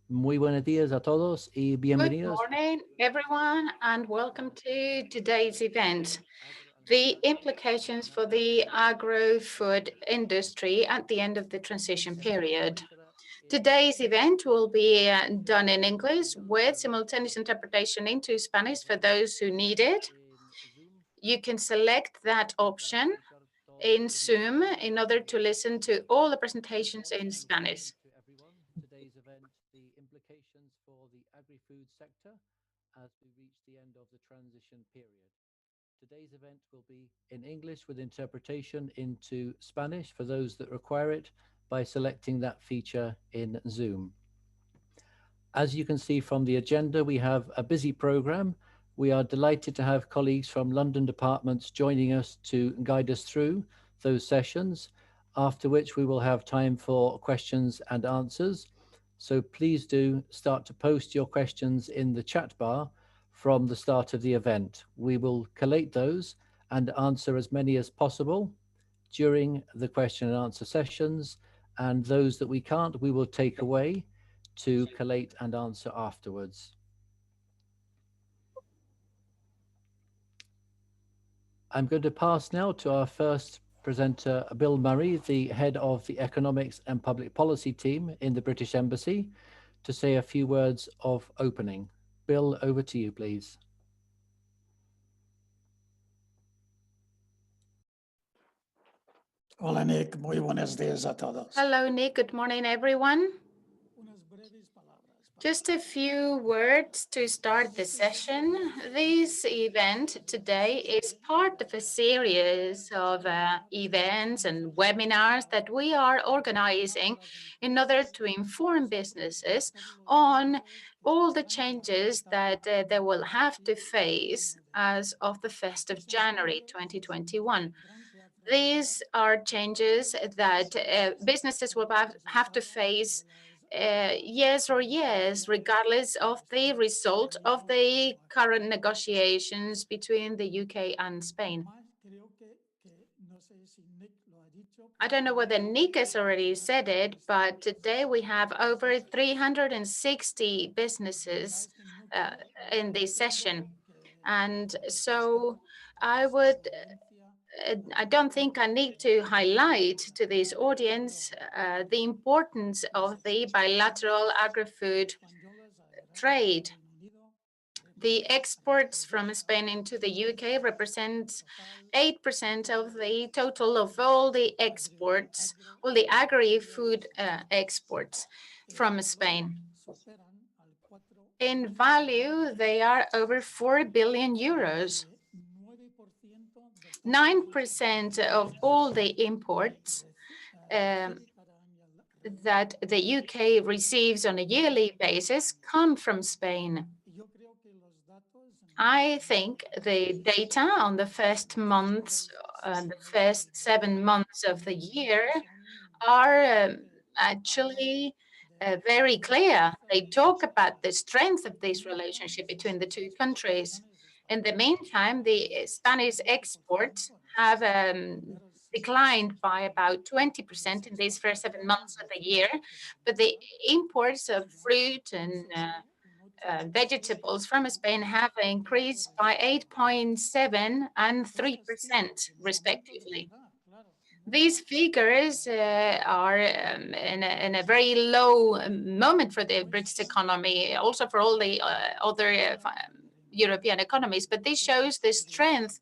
Muy buenos días a todos y Good bienvenidos. morning, everyone, and welcome to today's event, the implications for the agro-food industry at the end of the transition period. Today's event will be done in English with simultaneous interpretation into Spanish for those who need it. You can select that option in Zoom in order to listen to all the presentations in Spanish. To everyone. Today's event, the implications for the agri-food sector as we reach the end of the transition period. Today's event will be in English with interpretation into Spanish for those that require it by selecting that feature in Zoom. As you can see from the agenda, we have a busy program. We are delighted to have colleagues from London departments joining us to guide us through those sessions, after which we will have time for questions and answers. So please do start to post your questions in the chat bar from the start of the event. We will collate those and answer as many as possible during the question and answer sessions, and those that we can't, we will take away to collate and answer afterwards. I'm going to pass now to our first presenter, Bill Murray, the head of the Economics and Public Policy team in the British Embassy, to say a few words of opening. Bill, over to you, please. Hola Nick, muy buenos días a todos. Hello, Nick. Good morning, everyone. Just a few words to start the session. This event today is part of a series of events and webinars that we are organizing in order to inform businesses on all the changes that they will have to face as of the 1st of January 2021. These are changes that businesses will have to face yes or yes, regardless of the result of the current negotiations between the UK and Spain. I don't know whether Nick has already said it, but today we have over 360 businesses in this session. And so I don't think I need to highlight to this audience the importance of the bilateral agri-food trade. The exports from Spain into the UK represent 8% of the total of all the exports, all the agri-food exports from Spain. In value, they are over 4 billion euros. 9% of all the imports that the UK receives on a yearly basis come from Spain. I think the data on the first months, the first 7 months of the year are actually very clear. They talk about the strength of this relationship between the two countries. In the meantime, the Spanish exports have declined by about 20% in these first 7 months of the year, but the imports of fruit and vegetables from Spain have increased by 8.7 and 3%, respectively. These figures are in a very low moment for the British economy, also for all the other European economies, but this shows the strength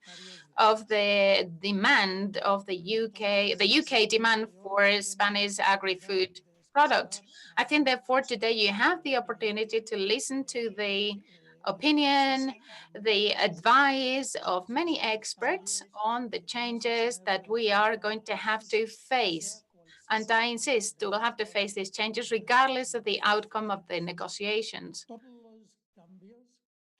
of the demand of the UK demand for Spanish agri-food products. I think therefore today you have the opportunity to listen to the opinion, the advice of many experts on the changes that we are going to have to face. And I insist, we will have to face these changes regardless of the outcome of the negotiations.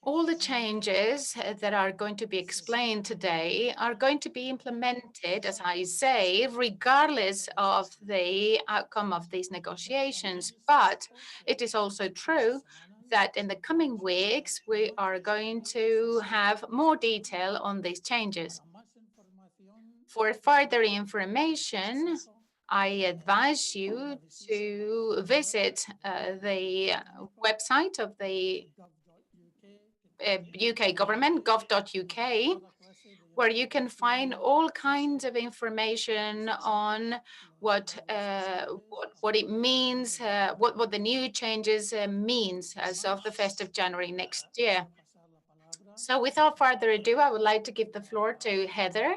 All the changes that are going to be explained today are going to be implemented, as I say, regardless of the outcome of these negotiations. But it is also true that in the coming weeks, we are going to have more detail on these changes. For further information I advise you to visit the website of the UK government, gov.uk, where you can find all kinds of information on what it means, what the new changes means as of the 1st of January next year. So without further ado, I would like to give the floor to Heather.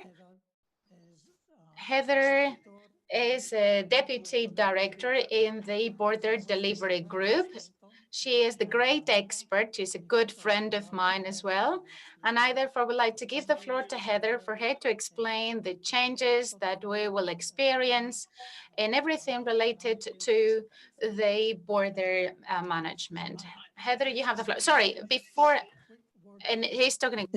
Heather is a deputy director in the Border Delivery Group. She is the great expert. She's a good friend of mine as well. And I therefore would like to give the floor to Heather for her to explain the changes that we will experience and everything related to the border management. Heather, you have the floor. Sorry, before, and he's talking.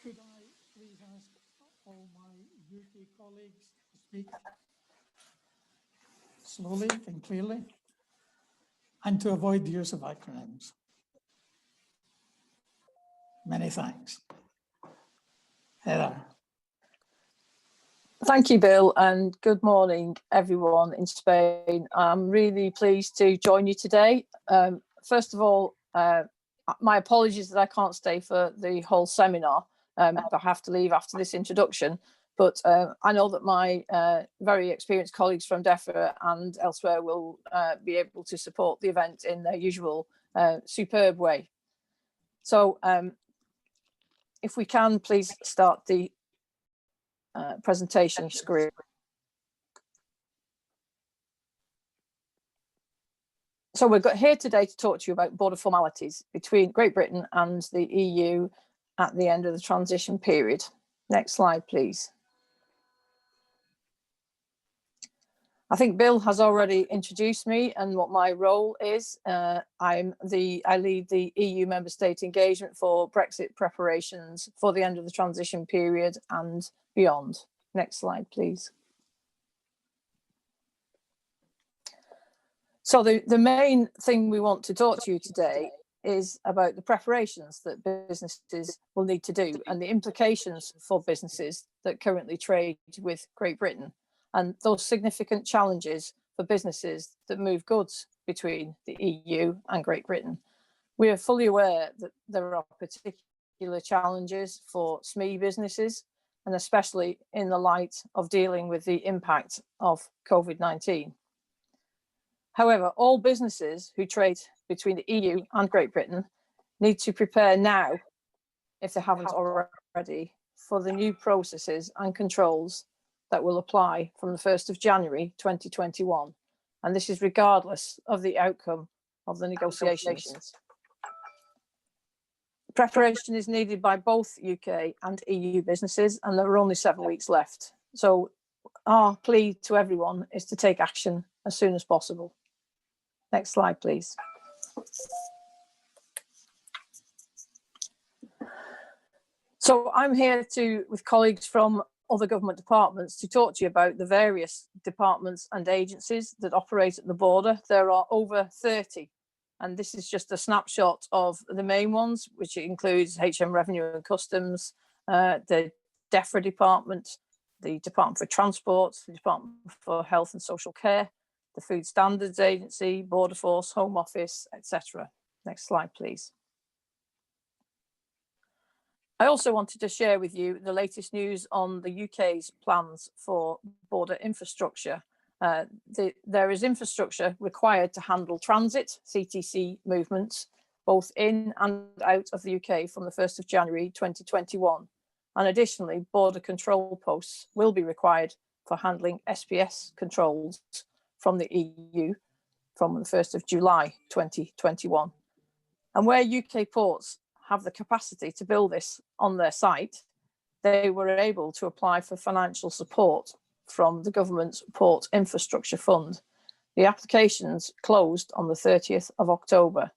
Could I please ask all my UK colleagues to speak slowly and clearly and to avoid the use of acronyms? Many thanks. Heather. Thank you, Bill, and good morning, everyone in Spain. I'm really pleased to join you today. First of all, my apologies that I can't stay for the whole seminar. I have to leave after this introduction, but I know that my very experienced colleagues from DEFRA and elsewhere will be able to support the event in their usual superb way. So if we can, please start the presentation screen. So we're here today to talk to you about border formalities between Great Britain and the EU at the end of the transition period. Next slide, please. I think Bill has already introduced me and what my role is. I lead the EU member state engagement for Brexit preparations for the end of the transition period and beyond. Next slide, please. So the main thing we want to talk to you today is about the preparations that businesses will need to do and the implications for businesses that currently trade with Great Britain and those significant challenges for businesses that move goods between the EU and Great Britain. We are fully aware that there are particular challenges for SME businesses, and especially in the light of dealing with the impact of COVID-19. However, all businesses who trade between the EU and Great Britain need to prepare now, if they haven't already, for the new processes and controls that will apply from the 1st of January 2021. And this is regardless of the outcome of the negotiations. Preparation is needed by both UK and EU businesses, and there are only 7 weeks left. So our plea to everyone is to take action as soon as possible. Next slide, please. So I'm here with colleagues from other government departments to talk to you about the various departments and agencies that operate at the border. There are over 30, and this is just a snapshot of the main ones, which includes HM Revenue and Customs, the DEFRA department, the Department for Transport, the Department for Health and Social Care, the Food Standards Agency, Border Force, Home Office, etc. Next slide, please. I also wanted to share with you the latest news on the UK's plans for border infrastructure. There is infrastructure required to handle transit, CTC movements, both in and out of the UK from the 1st of January 2021. And additionally, border control posts will be required for handling SPS controls from the EU from the 1st of July 2021. And where UK ports have the capacity to build this on their site, they were able to apply for financial support from the government's Port Infrastructure Fund. The applications closed on the 30th of October.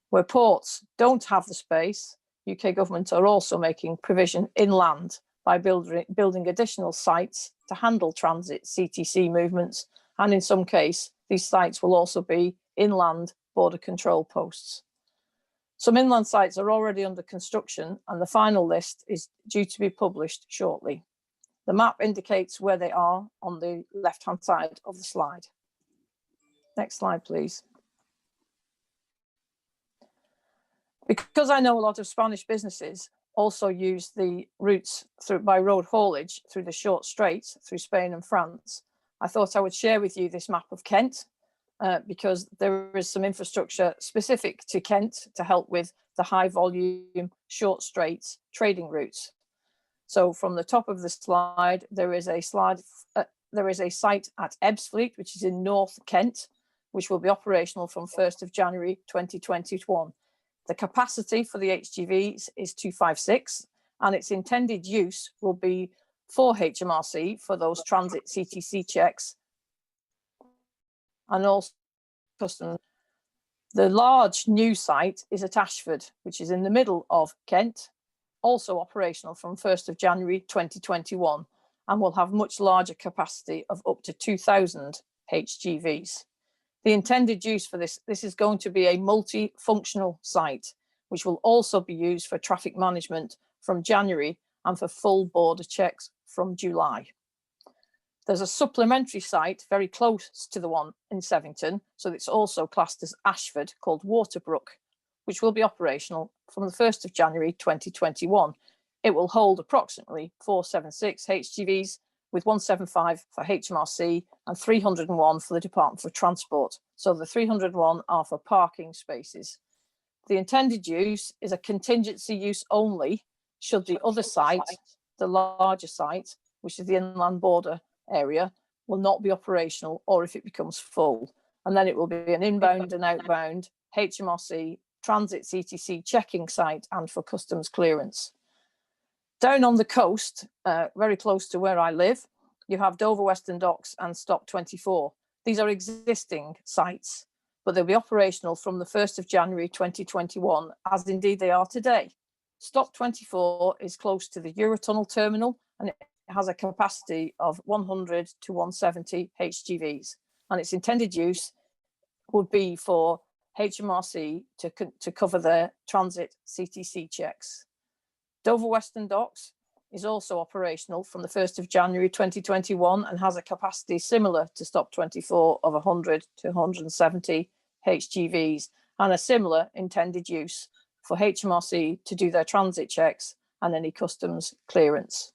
Where ports don't have the space, UK government are also making provision inland by building additional sites to handle transit CTC movements, and in some case, these sites will also be inland border control posts. Some inland sites are already under construction and the final list is due to be published shortly. The map indicates where they are on the left-hand side of the slide. Next slide, please. Because I know a lot of Spanish businesses also use the routes by road haulage through the short straits through Spain and France, I thought I would share with you this map of Kent because there is some infrastructure specific to Kent to help with the high volume short straits trading routes. So from the top of the slide, there is a site at Ebbsfleet, which is in North Kent, which will be operational from 1st of January 2021. The capacity for the HGVs is 256, and its intended use will be for HMRC for those transit CTC checks and also customs. The large new site is at Ashford, which is in the middle of Kent, also operational from 1st of January 2021, and will have much larger capacity of up to 2,000 HGVs. The intended use for this is going to be a multifunctional site, which will also be used for traffic management from January and for full border checks from July. There's a supplementary site very close to the one in Sevington, so it's also classed as Ashford, called Waterbrook, which will be operational from the 1st of January 2021. It will hold approximately 476 HGVs, with 175 for HMRC and 301 for the Department for Transport. So the 301 are for parking spaces. The intended use is a contingency use only should the other site, the larger site, which is the inland border area, will not be operational or if it becomes full. And then it will be an inbound and outbound HMRC transit CTC checking site and for customs clearance. Down on the coast, very close to where I live, you have Dover Western Docks and Stop 24. These are existing sites, but they'll be operational from the 1st of January 2021, as indeed they are today. Stop 24 is close to the Eurotunnel terminal and it has a capacity of 100 to 170 HGVs. And its intended use would be for HMRC to cover their transit CTC checks. Dover Western Docks is also operational from the 1st of January 2021 and has a capacity similar to Stop 24 of 100 to 170 HGVs and a similar intended use for HMRC to do their transit checks and any customs clearance.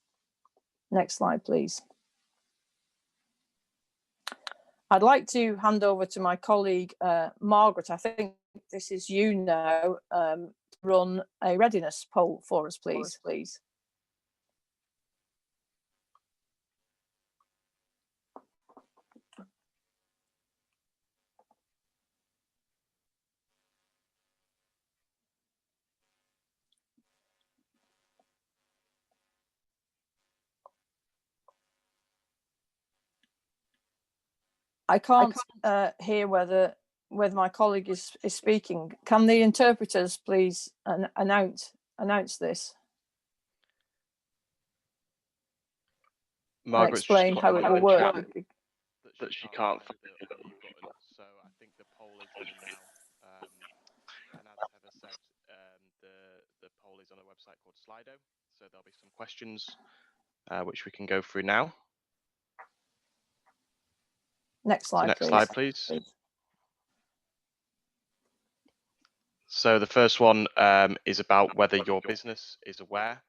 Next slide, please. I'd like to hand over to my colleague, Margaret. I think this is you now. Run a readiness poll for us, please. I can't hear whether my colleague is speaking. Can the interpreters please announce this? Margaret's explain how it will work. That she can't find it that you've got enough. So I think the poll is running now. And as Heather said, the poll is on a website called Slido. So there'll be some questions which we can go through now. Next slide, Next slide, please. So the first one is about whether your business is aware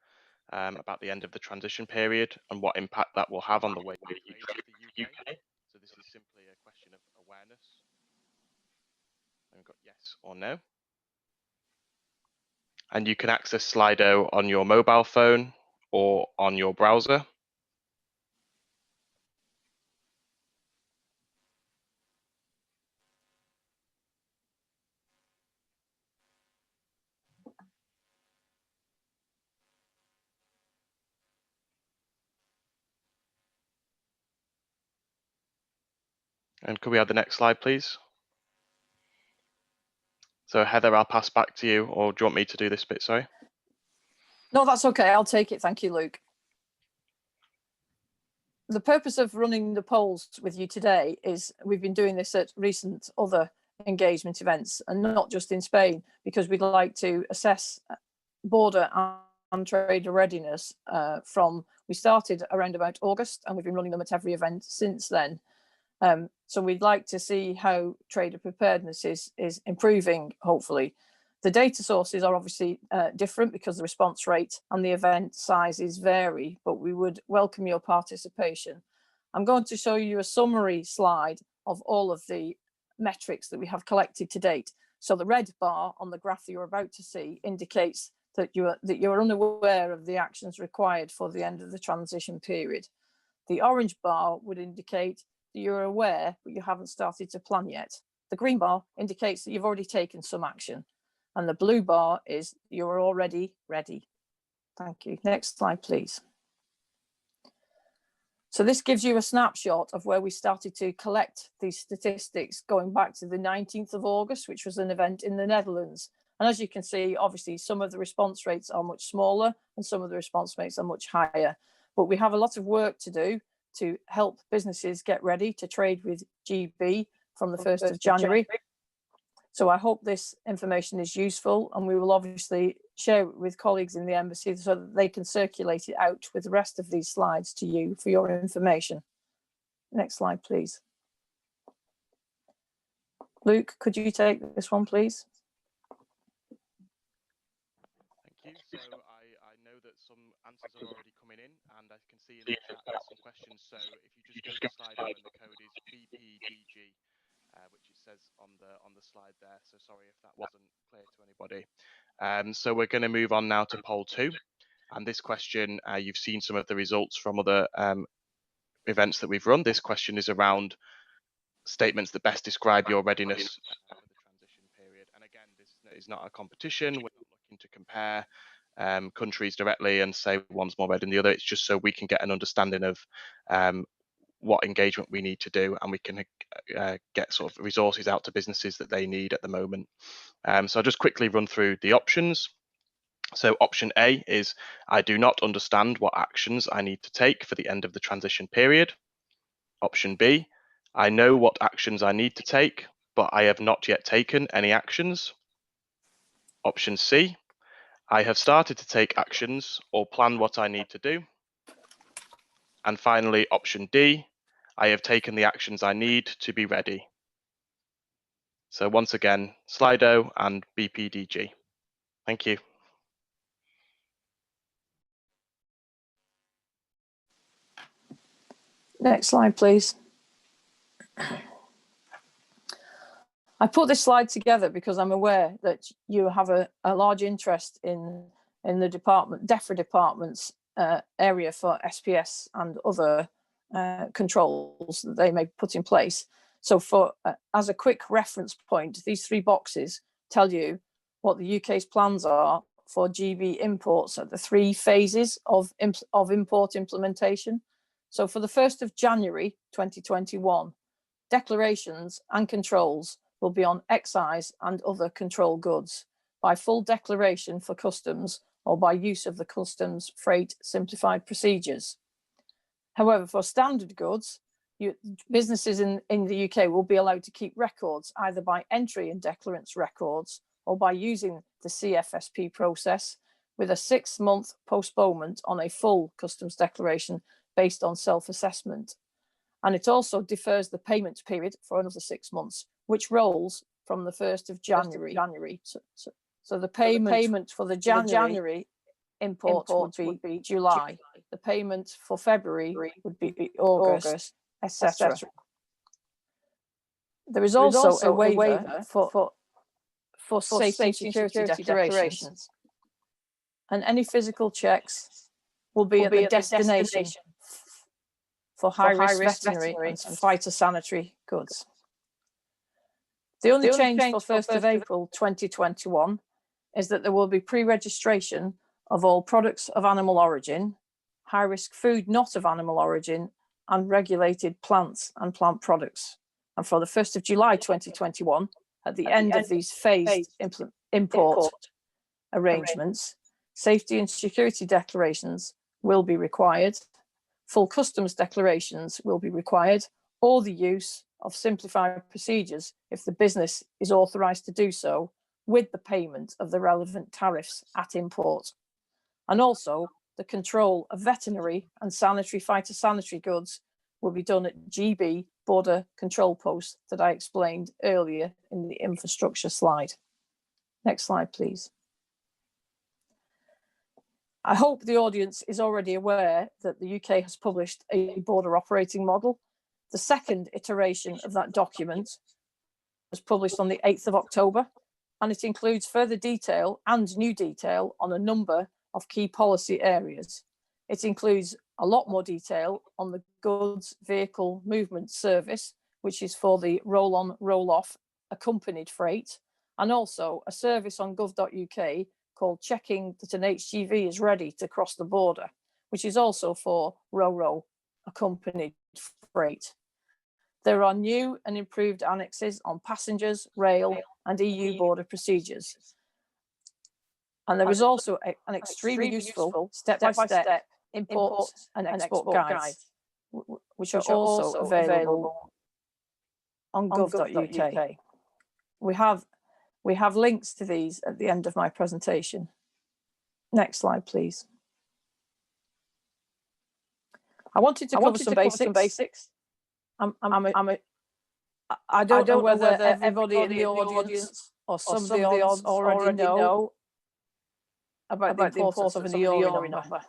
about the end of the transition period and what impact that will have on the way you trade the UK. So this is simply a question of awareness. And we've got yes or no. And you can access Slido on your mobile phone or on your browser. And could we have the next slide, please? So Heather, I'll pass back to you, or do you want me to do this bit, sorry? No, that's okay. I'll take it. Thank you, Luke. The purpose of running the polls with you today is we've been doing this at recent other engagement events, and not just in Spain, because we'd like to assess border and trader readiness we started around about August, and we've been running them at every event since then. So we'd like to see how trader preparedness is improving, hopefully. The data sources are obviously different because the response rate and the event sizes vary, but we would welcome your participation. I'm going to show you a summary slide of all of the metrics that we have collected to date. So the red bar on the graph that you're about to see indicates that you're unaware of the actions required for the end of the transition period. The orange bar would indicate that you're aware, but you haven't started to plan yet. The green bar indicates that you've already taken some action. And the blue bar is you're already ready. Thank you. Next slide, please. So this gives you a snapshot of where we started to collect these statistics going back to the 19th of August, which was an event in the Netherlands. And as you can see, obviously, some of the response rates are much smaller and some of the response rates are much higher. But we have a lot of work to do to help businesses get ready to trade with GB from the 1st of January. So I hope this information is useful, and we will obviously share it with colleagues in the embassy so that they can circulate it out with the rest of these slides to you for your information. Next slide, please. Luke, could you take this one, please? Thank you. So I know that some answers are already coming in, and I can see in the chat there's some questions. So if you just go to Slido, and the code is BPDG, which it says on the slide there. So sorry if that wasn't clear to anybody. So we're going to move on now to poll 2, and this question, you've seen some of the results from other events that we've run. This question is around statements that best describe your readiness for the transition period. And again, this is not a competition. We're not looking to compare countries directly and say one's more ready than the other. It's just so we can get an understanding of what engagement we need to do, and we can get sort of resources out to businesses that they need at the moment. So I'll just quickly run through the options. So option A is, I do not understand what actions I need to take for the end of the transition period. Option B, I know what actions I need to take, but I have not yet taken any actions. Option C, I have started to take actions or plan what I need to do. And finally, option D, I have taken the actions I need to be ready. So once again, Slido and BPDG. Thank you. Next slide, please. I put this slide together because I'm aware that you have a large interest in the DEFRA department's area for SPS and other controls that they may put in place. So for as a quick reference point, these 3 boxes tell you what the UK's plans are for GB imports at the 3 phases of import implementation. So for the 1st of January 2021, declarations and controls will be on excise and other control goods by full declaration for customs or by use of the customs freight simplified procedures. However, for standard goods, businesses in the UK will be allowed to keep records either by entry in declarants records or by using the CFSP process with a 6-month postponement on a full customs declaration based on self-assessment. And it also defers the payment period for another 6 months, which rolls from the 1st of January. So the payment for the January import would be July. The payment for February would be August, etc. There is also a waiver for safety and security declarations. And any physical checks will be at the destination for high-risk veterinary and phytosanitary goods. The only change for 1st of April 2021 is that there will be pre-registration of all products of animal origin, high-risk food not of animal origin, and regulated plants and plant products. And for the 1st of July 2021, at the end of these phased import arrangements, safety and security declarations will be required, full customs declarations will be required, or the use of simplified procedures if the business is authorised to do so, with the payment of the relevant tariffs at import. And also, the control of veterinary and sanitary phytosanitary goods will be done at GB border control posts that I explained earlier in the infrastructure slide. Next slide, please. I hope the audience is already aware that the UK has published a border operating model. The second iteration of that document was published on the 8th of October, and it includes further detail and new detail on a number of key policy areas. It includes a lot more detail on the goods vehicle movement service, which is for the roll-on, roll-off accompanied freight, and also a service on gov.uk called Checking that an HGV is ready to cross the border, which is also for ro-ro accompanied freight. There are new and improved annexes on passengers, rail, and EU border procedures. And there is also an extremely useful step-by-step import and export guide, which are also available on gov.uk. We have links to these at the end of my presentation. Next slide, please. I wanted to cover some basics. I don't know whether everybody in the audience or some of the audience already know about the importance of an EORI number.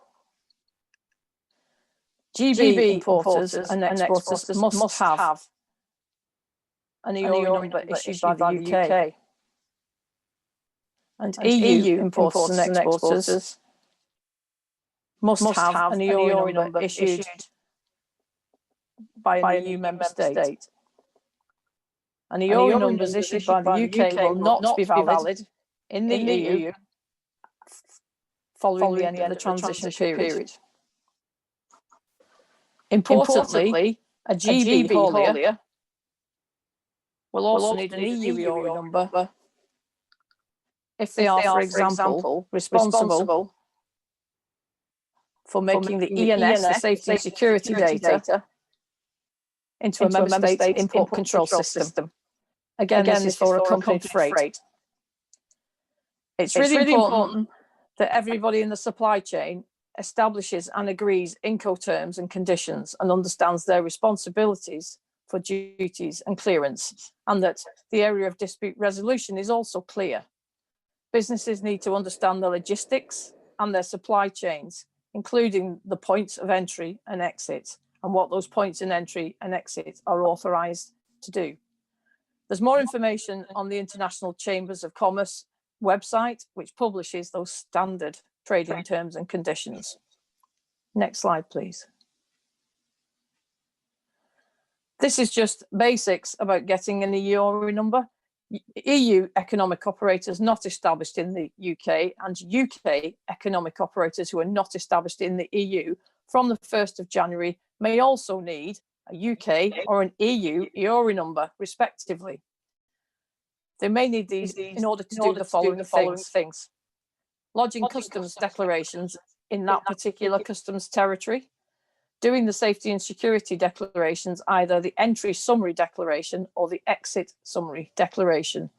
GB importers and exporters must have an EORI number issued by the UK. And EU importers and exporters must have an EORI number issued by an EU member state. And EORI numbers issued by the UK will not be valid in the EU following the end of the transition period. Importantly, a GB haulier will also need an EU EORI number if they are, for example, responsible for making the ENS, the safety and security data, into a member state's import control system. Again, this is for accompanied freight. It's really important that everybody in the supply chain establishes and agrees Incoterms and conditions and understands their responsibilities for duties and clearance, and that the area of dispute resolution is also clear. Businesses need to understand the logistics and their supply chains, including the points of entry and exit, and what those points in entry and exit are authorised to do. There's more information on the International Chambers of Commerce website, which publishes those standard trading terms and conditions. Next slide, please. This is just basics about getting an EORI number. EU economic operators not established in the UK and UK economic operators who are not established in the EU from the 1st of January may also need a UK or an EU EORI number, respectively. They may need these in order to do the following things. Lodging customs declarations in that particular customs territory, doing the safety and security declarations, either the entry summary declaration or the exit summary declaration,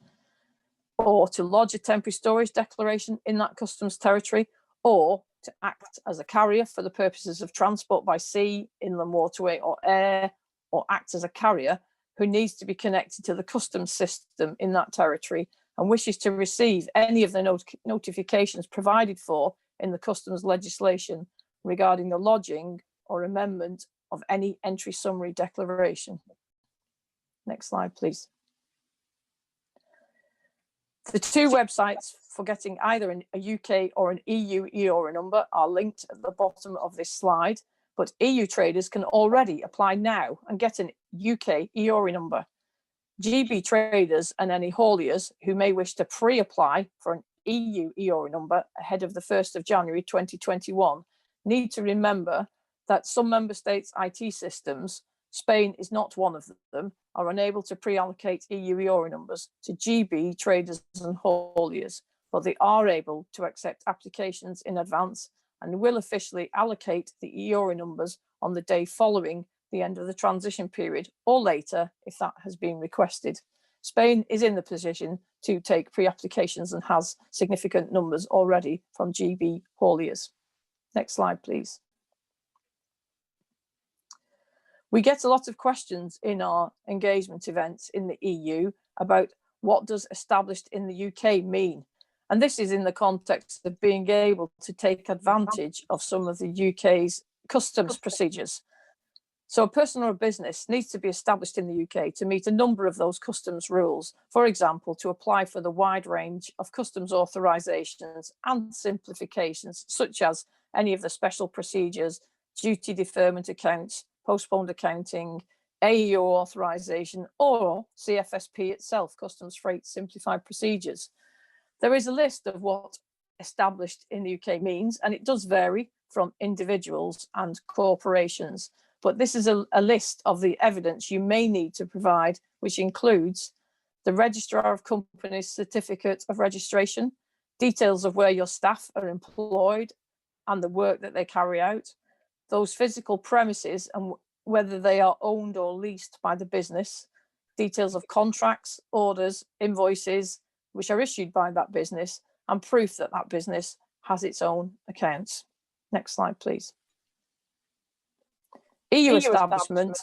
or to lodge a temporary storage declaration in that customs territory, or to act as a carrier for the purposes of transport by sea, inland waterway or air, or act as a carrier who needs to be connected to the customs system in that territory and wishes to receive any of the notifications provided for in the customs legislation regarding the lodging or amendment of any entry summary declaration. Next slide, please. The two websites for getting either a UK or an EU EORI number are linked at the bottom of this slide, but EU traders can already apply now and get an UK EORI number. GB traders and any hauliers who may wish to pre-apply for an EU EORI number ahead of the 1st of January 2021 need to remember that some member states' IT systems, Spain is not one of them, are unable to pre-allocate EU EORI numbers to GB traders and hauliers, but they are able to accept applications in advance and will officially allocate the EORI numbers on the day following the end of the transition period or later if that has been requested. Spain is in the position to take pre-applications and has significant numbers already from GB hauliers. Next slide, please. We get a lot of questions in our engagement events in the EU about what does established in the UK mean? And this is in the context of being able to take advantage of some of the UK's customs procedures. So a person or a business needs to be established in the UK to meet a number of those customs rules. For example, to apply for the wide range of customs authorisations and simplifications, such as any of the special procedures, duty deferment accounts, postponed accounting, AEO authorisation, or CFSP itself, Customs Freight Simplified Procedures. There is a list of what established in the UK means, and it does vary from individuals and corporations. But this is a list of the evidence you may need to provide, which includes the Registrar of Companies Certificate of Registration, details of where your staff are employed and the work that they carry out, those physical premises and whether they are owned or leased by the business, details of contracts, orders, invoices, which are issued by that business, and proof that that business has its own accounts. Next slide, please. EU establishment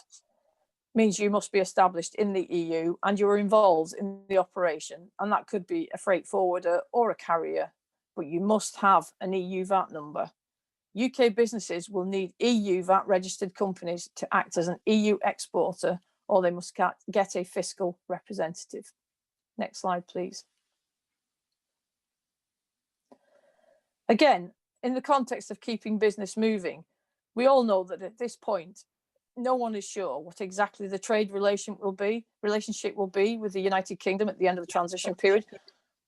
means you must be established in the EU and you're involved in the operation, and that could be a freight forwarder or a carrier, but you must have an EU VAT number. UK businesses will need EU VAT registered companies to act as an EU exporter, or they must get a fiscal representative. Next slide, please. Again, in the context of keeping business moving, we all know that at this point, no one is sure what exactly the trade relationship will be with the United Kingdom at the end of the transition period.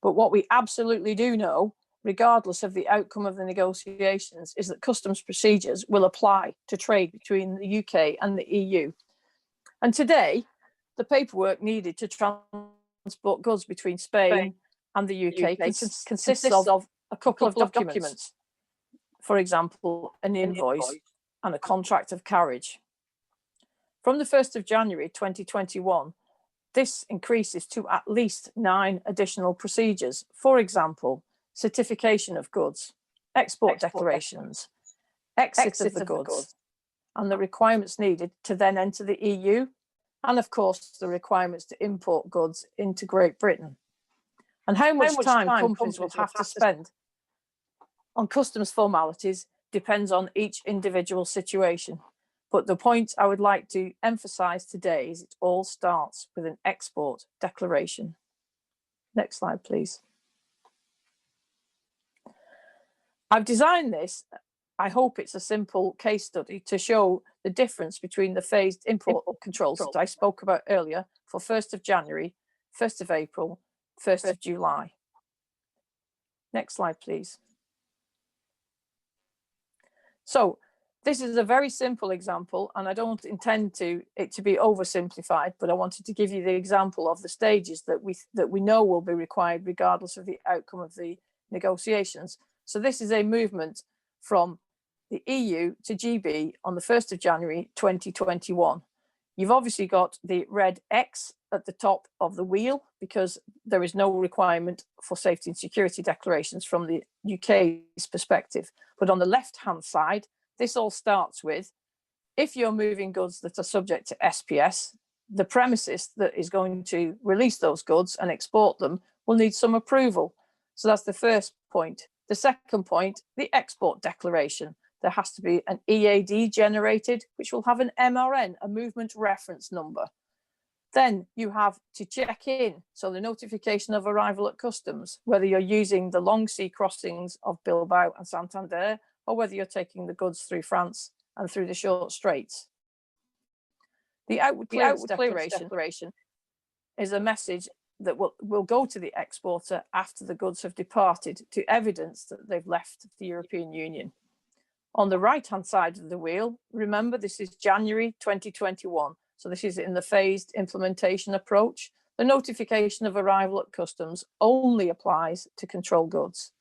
But what we absolutely do know, regardless of the outcome of the negotiations, is that customs procedures will apply to trade between the UK and the EU. And today, the paperwork needed to transport goods between Spain and the UK consists of a couple of documents. For example, an invoice and a contract of carriage. From the 1st of January 2021, this increases to at least 9 additional procedures. For example, certification of goods, export declarations, exit of the goods, and the requirements needed to then enter the EU, and of course the requirements to import goods into Great Britain. And how much time companies will have to spend on customs formalities depends on each individual situation. But the point I would like to emphasise today is it all starts with an export declaration. Next slide, please. I've designed this, I hope it's a simple case study to show the difference between the phased import controls that I spoke about earlier for 1st of January, 1st of April, 1st of July. Next slide, please. So this is a very simple example, and I don't intend it to be oversimplified, but I wanted to give you the example of the stages that we know will be required regardless of the outcome of the negotiations. So this is a movement from the EU to GB on the 1st of January 2021. You've obviously got the red X at the top of the wheel because there is no requirement for safety and security declarations from the UK's perspective. But on the left-hand side, this all starts with, if you're moving goods that are subject to SPS, the premises that is going to release those goods and export them will need some approval. So that's the first point. The second point, the export declaration. There has to be an EAD generated, which will have an MRN, a movement reference number. Then you have to check in, so the notification of arrival at customs, whether you're using the long sea crossings of Bilbao and Santander, or whether you're taking the goods through France and through the short straits. The outward clearance declaration is a message that will go to the exporter after the goods have departed to evidence that they've left the European Union. On the right-hand side of the wheel, remember this is January 2021, so this is in the phased implementation approach. The notification of arrival at customs only applies to control goods.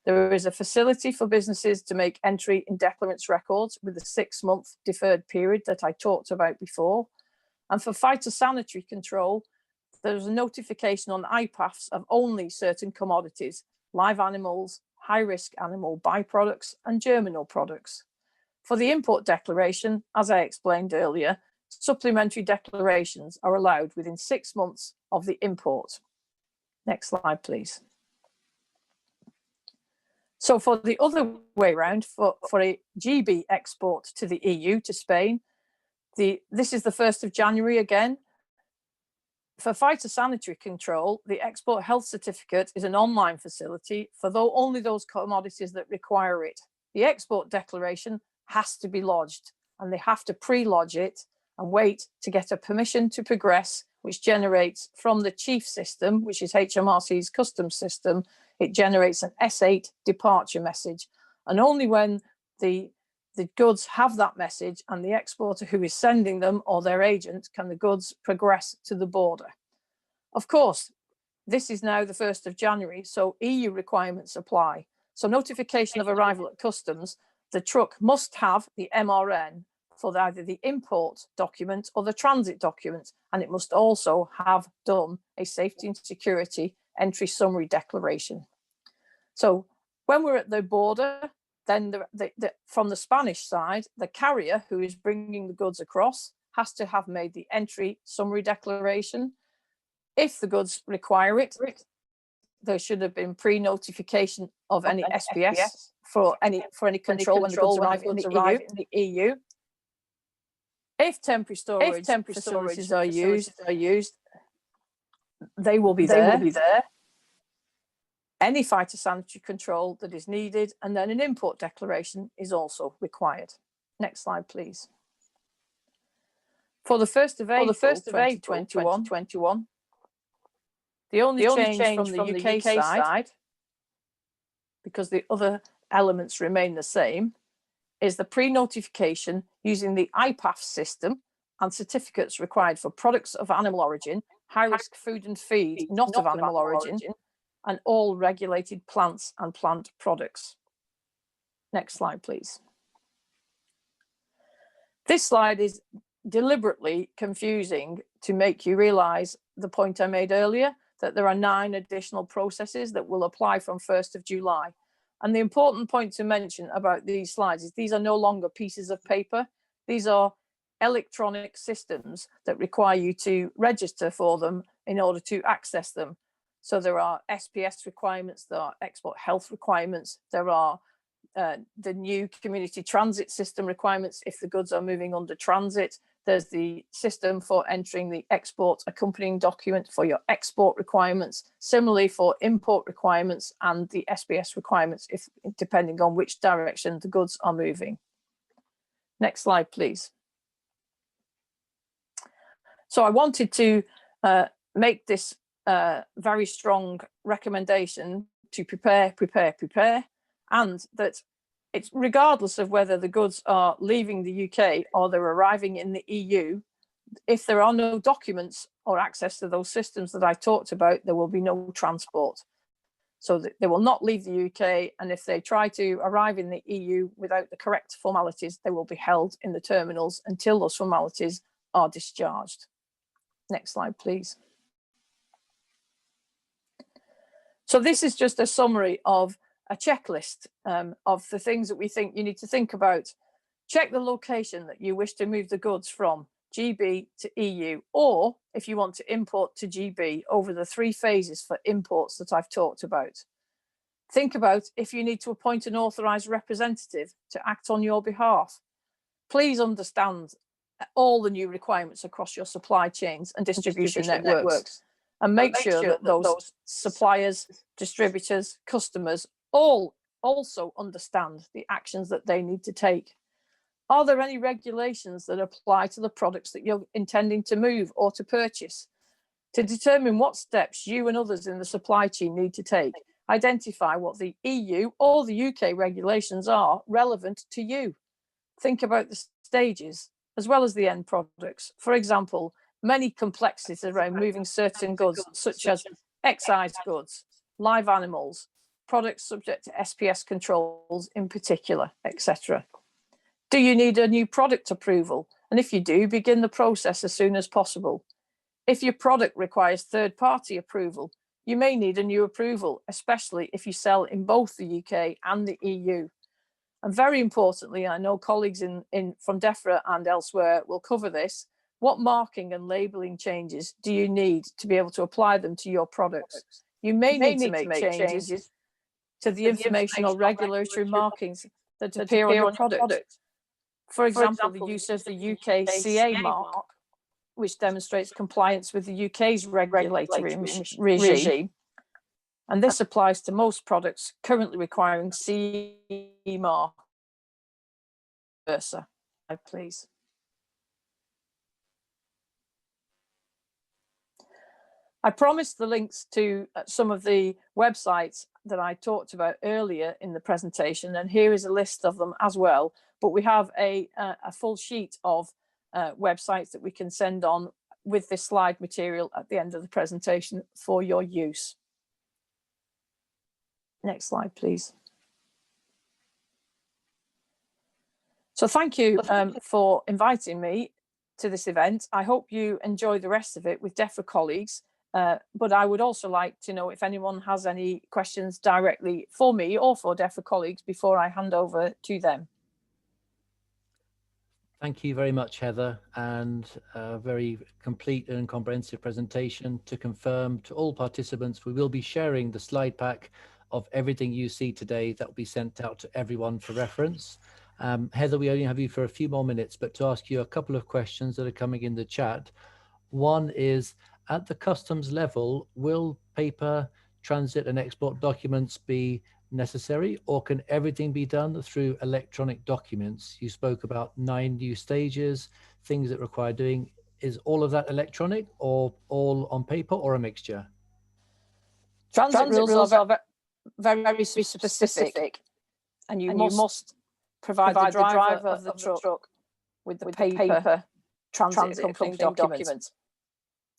There is a facility for businesses to make entry in declarants records with a 6-month deferred period that I talked about before. And for phytosanitary control, there's a notification on IPAFs of only certain commodities, live animals, high-risk animal byproducts, and germinal products. For the import declaration, as I explained earlier, supplementary declarations are allowed within 6 months of the import. Next slide, please. So for the other way around, for a GB export to the EU, to Spain, this is the 1st of January again. For phytosanitary control, the export health certificate is an online facility for only those commodities that require it. The export declaration has to be lodged, and they have to pre-lodge it and wait to get a permission to progress, which generates from the chief system, which is HMRC's customs system, it generates an S8 departure message. And only when the goods have that message and the exporter who is sending them or their agent can the goods progress to the border. Of course, this is now the 1st of January, so EU requirements apply. So notification of arrival at customs, the truck must have the MRN for either the import document or the transit document, and it must also have done a safety and security entry summary declaration. So when we're at the border, then from the Spanish side, the carrier who is bringing the goods across has to have made the entry summary declaration. If the goods require it, there should have been pre-notification of any SPS for any control when the goods arrive in the EU. If temporary storage facilities are used, they will be there. Any phytosanitary control that is needed, and then an import declaration is also required. Next slide, please. For the 1st of April 2021, the only change from the UK side, because the other elements remain the same, is the pre-notification using the IPAF system and certificates required for products of animal origin, high-risk food and feed not of animal origin, and all regulated plants and plant products. Next slide, please. This slide is deliberately confusing to make you realise the point I made earlier, that there are 9 additional processes that will apply from 1st of July. And the important point to mention about these slides is these are no longer pieces of paper. These are electronic systems that require you to register for them in order to access them. So there are SPS requirements, there are export health requirements, there are the new community transit system requirements if the goods are moving under transit. There's the system for entering the export accompanying document for your export requirements. Similarly for import requirements and the SPS requirements, if depending on which direction the goods are moving. Next slide, please. So I wanted to make this very strong recommendation to prepare, and that it's regardless of whether the goods are leaving the UK or they're arriving in the EU, if there are no documents or access to those systems that I talked about, there will be no transport. So that they will not leave the UK, and if they try to arrive in the EU without the correct formalities, they will be held in the terminals until those formalities are discharged. Next slide, please. So this is just a summary of a checklist of the things that we think you need to think about. Check the location that you wish to move the goods from GB to EU, or if you want to import to GB over the 3 phases for imports that I've talked about. Think about if you need to appoint an authorised representative to act on your behalf. Please understand all the new requirements across your supply chains and distribution networks. And make sure that those suppliers, distributors, customers all also understand the actions that they need to take. Are there any regulations that apply to the products that you're intending to move or to purchase? To determine what steps you and others in the supply chain need to take, identify what the EU or the UK regulations are relevant to you. Think about the stages as well as the end products. For example, many complexities around moving certain goods, such as excise goods, live animals, products subject to SPS controls in particular, etc. Do you need a new product approval? And if you do, begin the process as soon as possible. If your product requires third-party approval, you may need a new approval, especially if you sell in both the UK and the EU. And very importantly, I know colleagues from DEFRA and elsewhere will cover this. What marking and labelling changes do you need to be able to apply them to your products? You may need to make changes to the informational regulatory markings that appear on your product. For example, the use of the UK CA mark, which demonstrates compliance with the UK's regulatory regime. And this applies to most products currently requiring CE mark. Versa, please. I promised the links to some of the websites that I talked about earlier in the presentation, and here is a list of them as well. But we have a full sheet of websites that we can send on with this slide material at the end of the presentation for your use. Next slide, please. So thank you for inviting me to this event. I hope you enjoy the rest of it with DEFRA colleagues. But I would also like to know if anyone has any questions directly for me or for DEFRA colleagues before I hand over to them. Thank you very much, Heather, and a very complete and comprehensive presentation. To confirm to all participants, we will be sharing the slide pack of everything you see today that will be sent out to everyone for reference. Heather, we only have you for a few more minutes, but to ask you a couple of questions that are coming in the chat. One is, at the customs level, will paper, transit and export documents be necessary, or can everything be done through electronic documents? You spoke about 9 new stages, things that require doing. Is all of that electronic or all on paper or a mixture? Transit rules are very specific, and you must provide the driver of the truck with the paper transit accompanying documents.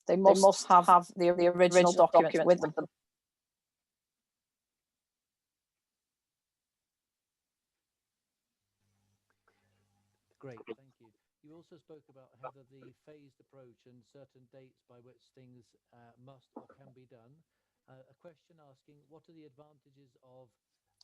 They must have the original documents with them. Great, thank you. You also spoke about, Heather, the phased approach and certain dates by which things must or can be done. A question asking, what are the advantages of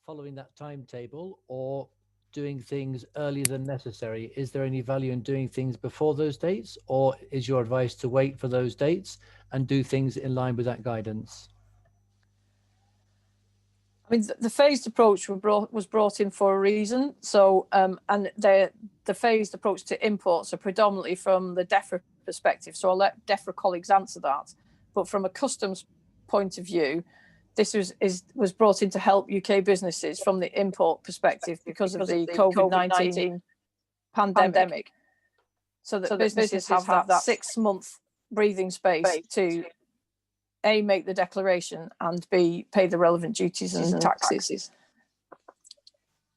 following that timetable or doing things earlier than necessary? Is there any value in doing things before those dates, or is your advice to wait for those dates and do things in line with that guidance? I mean, the phased approach was brought in for a reason. So, and the phased approach to imports are predominantly from the DEFRA perspective. So I'll let DEFRA colleagues answer that. But from a customs point of view, this was brought in to help UK businesses from the import perspective because of the COVID-19 pandemic. So that businesses have that 6-month breathing space to A, make the declaration, and B, pay the relevant duties and taxes.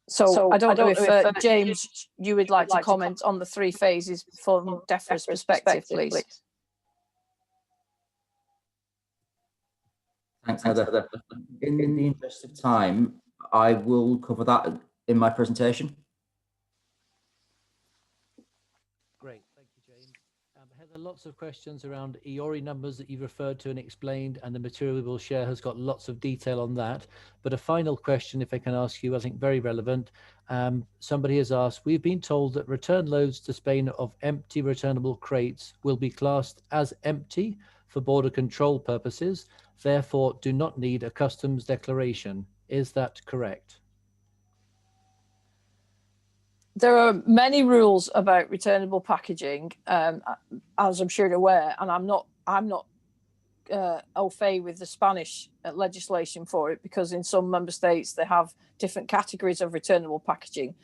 So I don't know if James, you would like to comment on the 3 phases from DEFRA's perspective, please. Thanks, Heather. In the interest of time, I will cover that in my presentation. Great, thank you, James. Heather, lots of questions around EORI numbers that you've referred to and explained, and the material we will share has got lots of detail on that. But a final question, if I can ask you, I think very relevant. Somebody has asked, we've been told that return loads to Spain of empty returnable crates will be classed as empty for border control purposes, therefore do not need a customs declaration. Is that correct? There are many rules about returnable packaging, as I'm sure you're aware, and I'm not au fait with the Spanish legislation for it, because in some member states they have different categories of returnable packaging.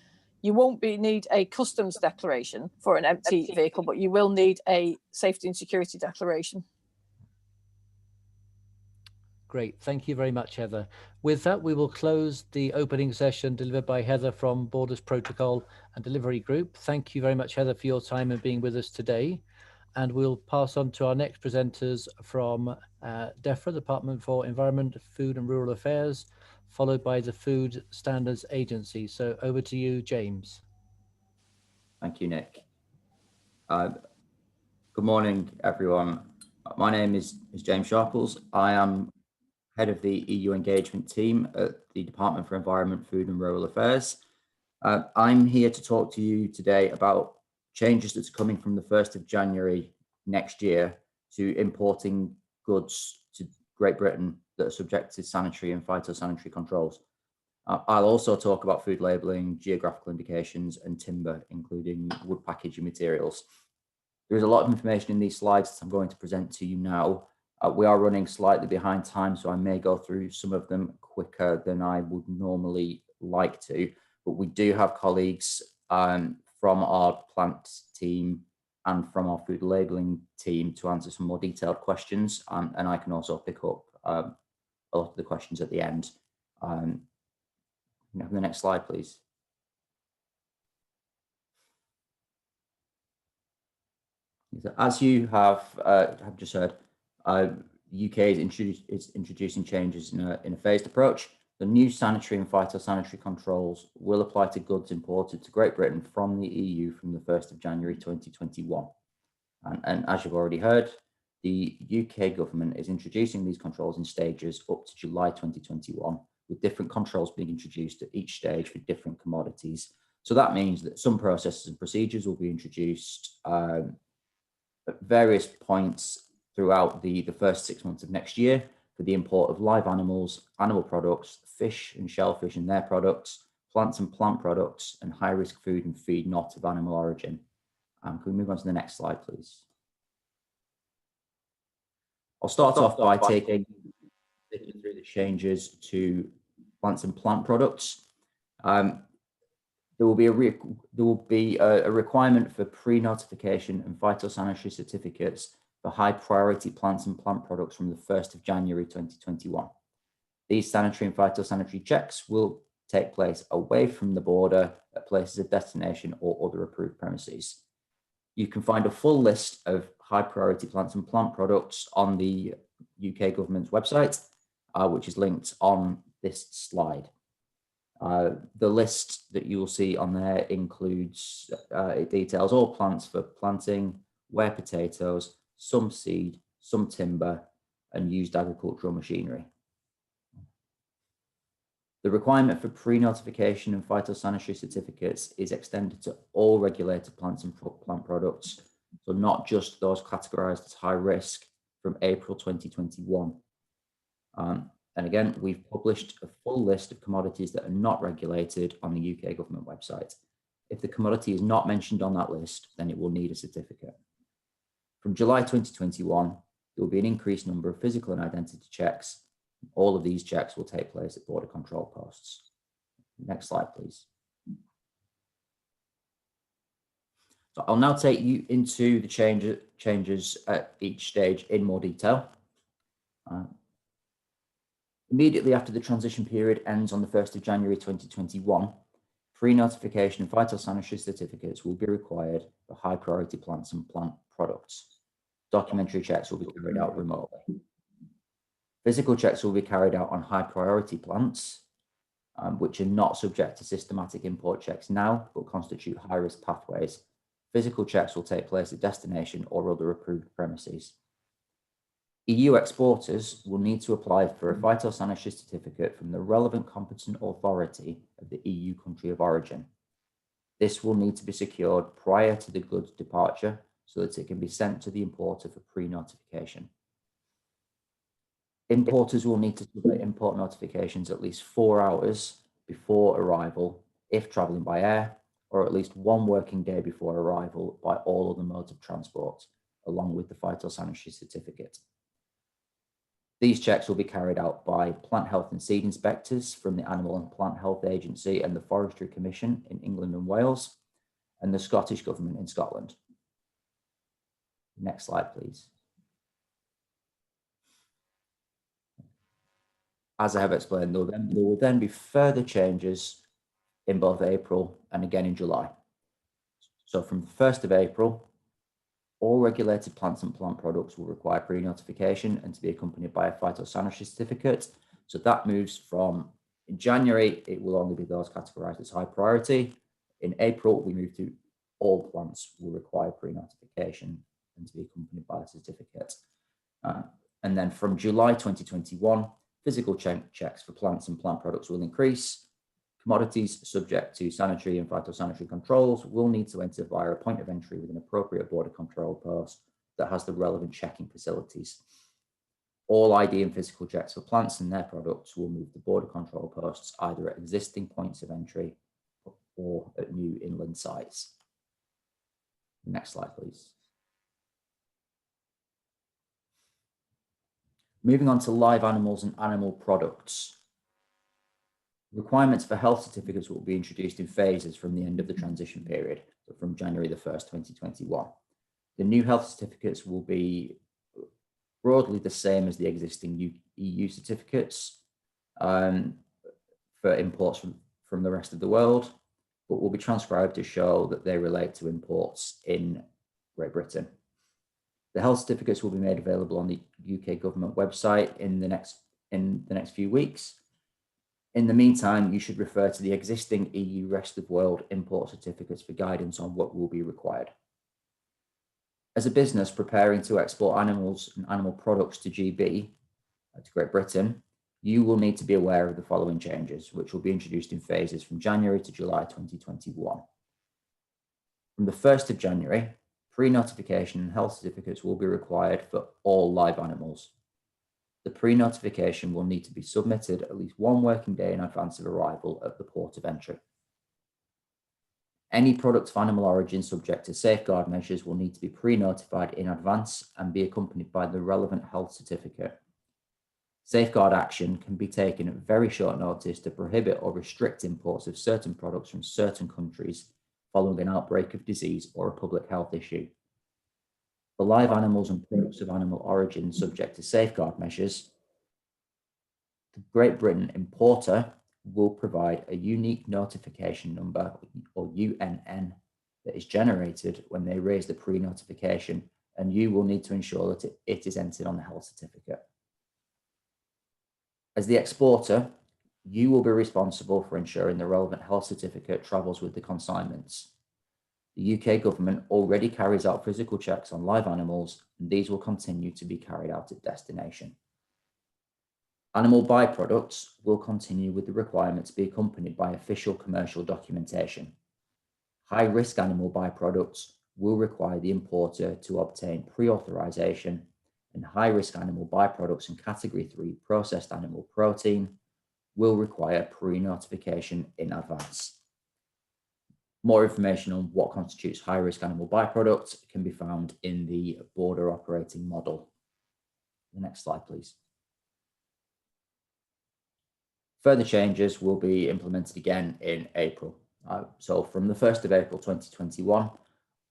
You won't need a customs declaration for an empty vehicle, but you will need a safety and security declaration. Great, thank you very much, Heather. With that, we will close the opening session delivered by Heather from Borders Protocol and Delivery Group. Thank you very much, Heather, for your time and being with us today. And we'll pass on to our next presenters from DEFRA, Department for Environment, Food and Rural Affairs, followed by the Food Standards Agency. So over to you, James. Thank you, Nick. Good morning, everyone. My name is James Sharples. I am head of the EU engagement team at the Department for Environment, Food and Rural Affairs. I'm here to talk to you today about changes that's coming from the 1st of January next year to importing goods to Great Britain that are subject to sanitary and phytosanitary controls. I'll also talk about food labelling, geographical indications and timber, including wood packaging materials. There is a lot of information in these slides that I'm going to present to you now. We are running slightly behind time, so I may go through some of them quicker than I would normally like to, but we do have colleagues from our plant team and from our food labelling team to answer some more detailed questions, and I can also pick up a lot of the questions at the end. Can you have the next slide, please? As you have just heard, the UK is introducing changes in a phased approach. The new sanitary and phytosanitary controls will apply to goods imported to Great Britain from the EU from the 1st of January 2021. And as you've already heard, the UK government is introducing these controls in stages up to July 2021, with different controls being introduced at each stage for different commodities. So that means that some processes and procedures will be introduced at various points throughout the first 6 months of next year for the import of live animals, animal products, fish and shellfish and their products, plants and plant products, and high-risk food and feed not of animal origin. Can we move on to the next slide, please? I'll start off by taking you through the changes to plants and plant products. There will be a requirement for pre-notification and phytosanitary certificates for high priority plants and plant products from the 1st of January 2021. These sanitary and phytosanitary checks will take place away from the border at places of destination or other approved premises. You can find a full list of high priority plants and plant products on the UK government's website, which is linked on this slide. The list that you will see on there includes, it details all plants for planting, ware potatoes, some seed, some timber, and used agricultural machinery. The requirement for pre-notification and phytosanitary certificates is extended to all regulated plants and plant products, so not just those categorised as high risk, from April 2021. And again, we've published a full list of commodities that are not regulated on the UK government website. If the commodity is not mentioned on that list, then it will need a certificate. From July 2021, there will be an increased number of physical and identity checks. All of these checks will take place at border control posts. Next slide, please. So I'll now take you into the changes at each stage in more detail. Immediately after the transition period ends on the 1st of January 2021, pre-notification and phytosanitary certificates will be required for high priority plants and plant products. Documentary checks will be carried out remotely. Physical checks will be carried out on high priority plants, which are not subject to systematic import checks now, but constitute high risk pathways. Physical checks will take place at destination or other approved premises. EU exporters will need to apply for a phytosanitary certificate from the relevant competent authority of the EU country of origin. This will need to be secured prior to the goods departure so that it can be sent to the importer for pre-notification. Importers will need to submit import notifications at least 4 hours before arrival if travelling by air, or at least 1 working day before arrival by all other modes of transport, along with the phytosanitary certificate. These checks will be carried out by plant health and seed inspectors from the Animal and Plant Health Agency and the Forestry Commission in England and Wales, and the Scottish Government in Scotland. Next slide, please. As I have explained, there will then be further changes in both April and again in July. So from the 1st of April, all regulated plants and plant products will require pre-notification and to be accompanied by a phytosanitary certificate. So that moves from In January, it will only be those categorized as high priority. In April, we move to all plants will require pre-notification and to be accompanied by a certificate. And then from July 2021, physical checks for plants and plant products will increase. Commodities subject to sanitary and phytosanitary controls will need to enter via a point of entry with an appropriate border control post that has the relevant checking facilities. All ID and physical checks for plants and their products will move to border control posts either at existing points of entry or at new inland sites. Next slide, please. Moving on to live animals and animal products. Requirements for health certificates will be introduced in phases from the end of the transition period, so from January the 1st, 2021. The new health certificates will be broadly the same as the existing EU certificates for imports from the rest of the world, but will be transcribed to show that they relate to imports in Great Britain. The health certificates will be made available on the UK government website in the next few weeks. In the meantime, you should refer to the existing EU rest of world import certificates for guidance on what will be required. As a business preparing to export animals and animal products to GB, to Great Britain, you will need to be aware of the following changes, which will be introduced in phases from January to July 2021. From the 1st of January, pre-notification and health certificates will be required for all live animals. The pre-notification will need to be submitted at least 1 working day in advance of arrival at the port of entry. Any product of animal origin subject to safeguard measures will need to be pre-notified in advance and be accompanied by the relevant health certificate. Safeguard action can be taken at very short notice to prohibit or restrict imports of certain products from certain countries following an outbreak of disease or a public health issue. For live animals and products of animal origin subject to safeguard measures, the Great Britain importer will provide a unique notification number, or UNN, that is generated when they raise the pre-notification, and you will need to ensure that it is entered on the health certificate. As the exporter, you will be responsible for ensuring the relevant health certificate travels with the consignments. The UK government already carries out physical checks on live animals, and these will continue to be carried out at destination. Animal byproducts will continue with the requirement to be accompanied by official commercial documentation. High-risk animal byproducts will require the importer to obtain pre-authorization, and high-risk animal byproducts in Category 3 processed animal protein will require pre-notification in advance. More information on what constitutes high-risk animal byproducts can be found in the border operating model. The next slide, please. Further changes will be implemented again in April. So from the 1st of April 2021,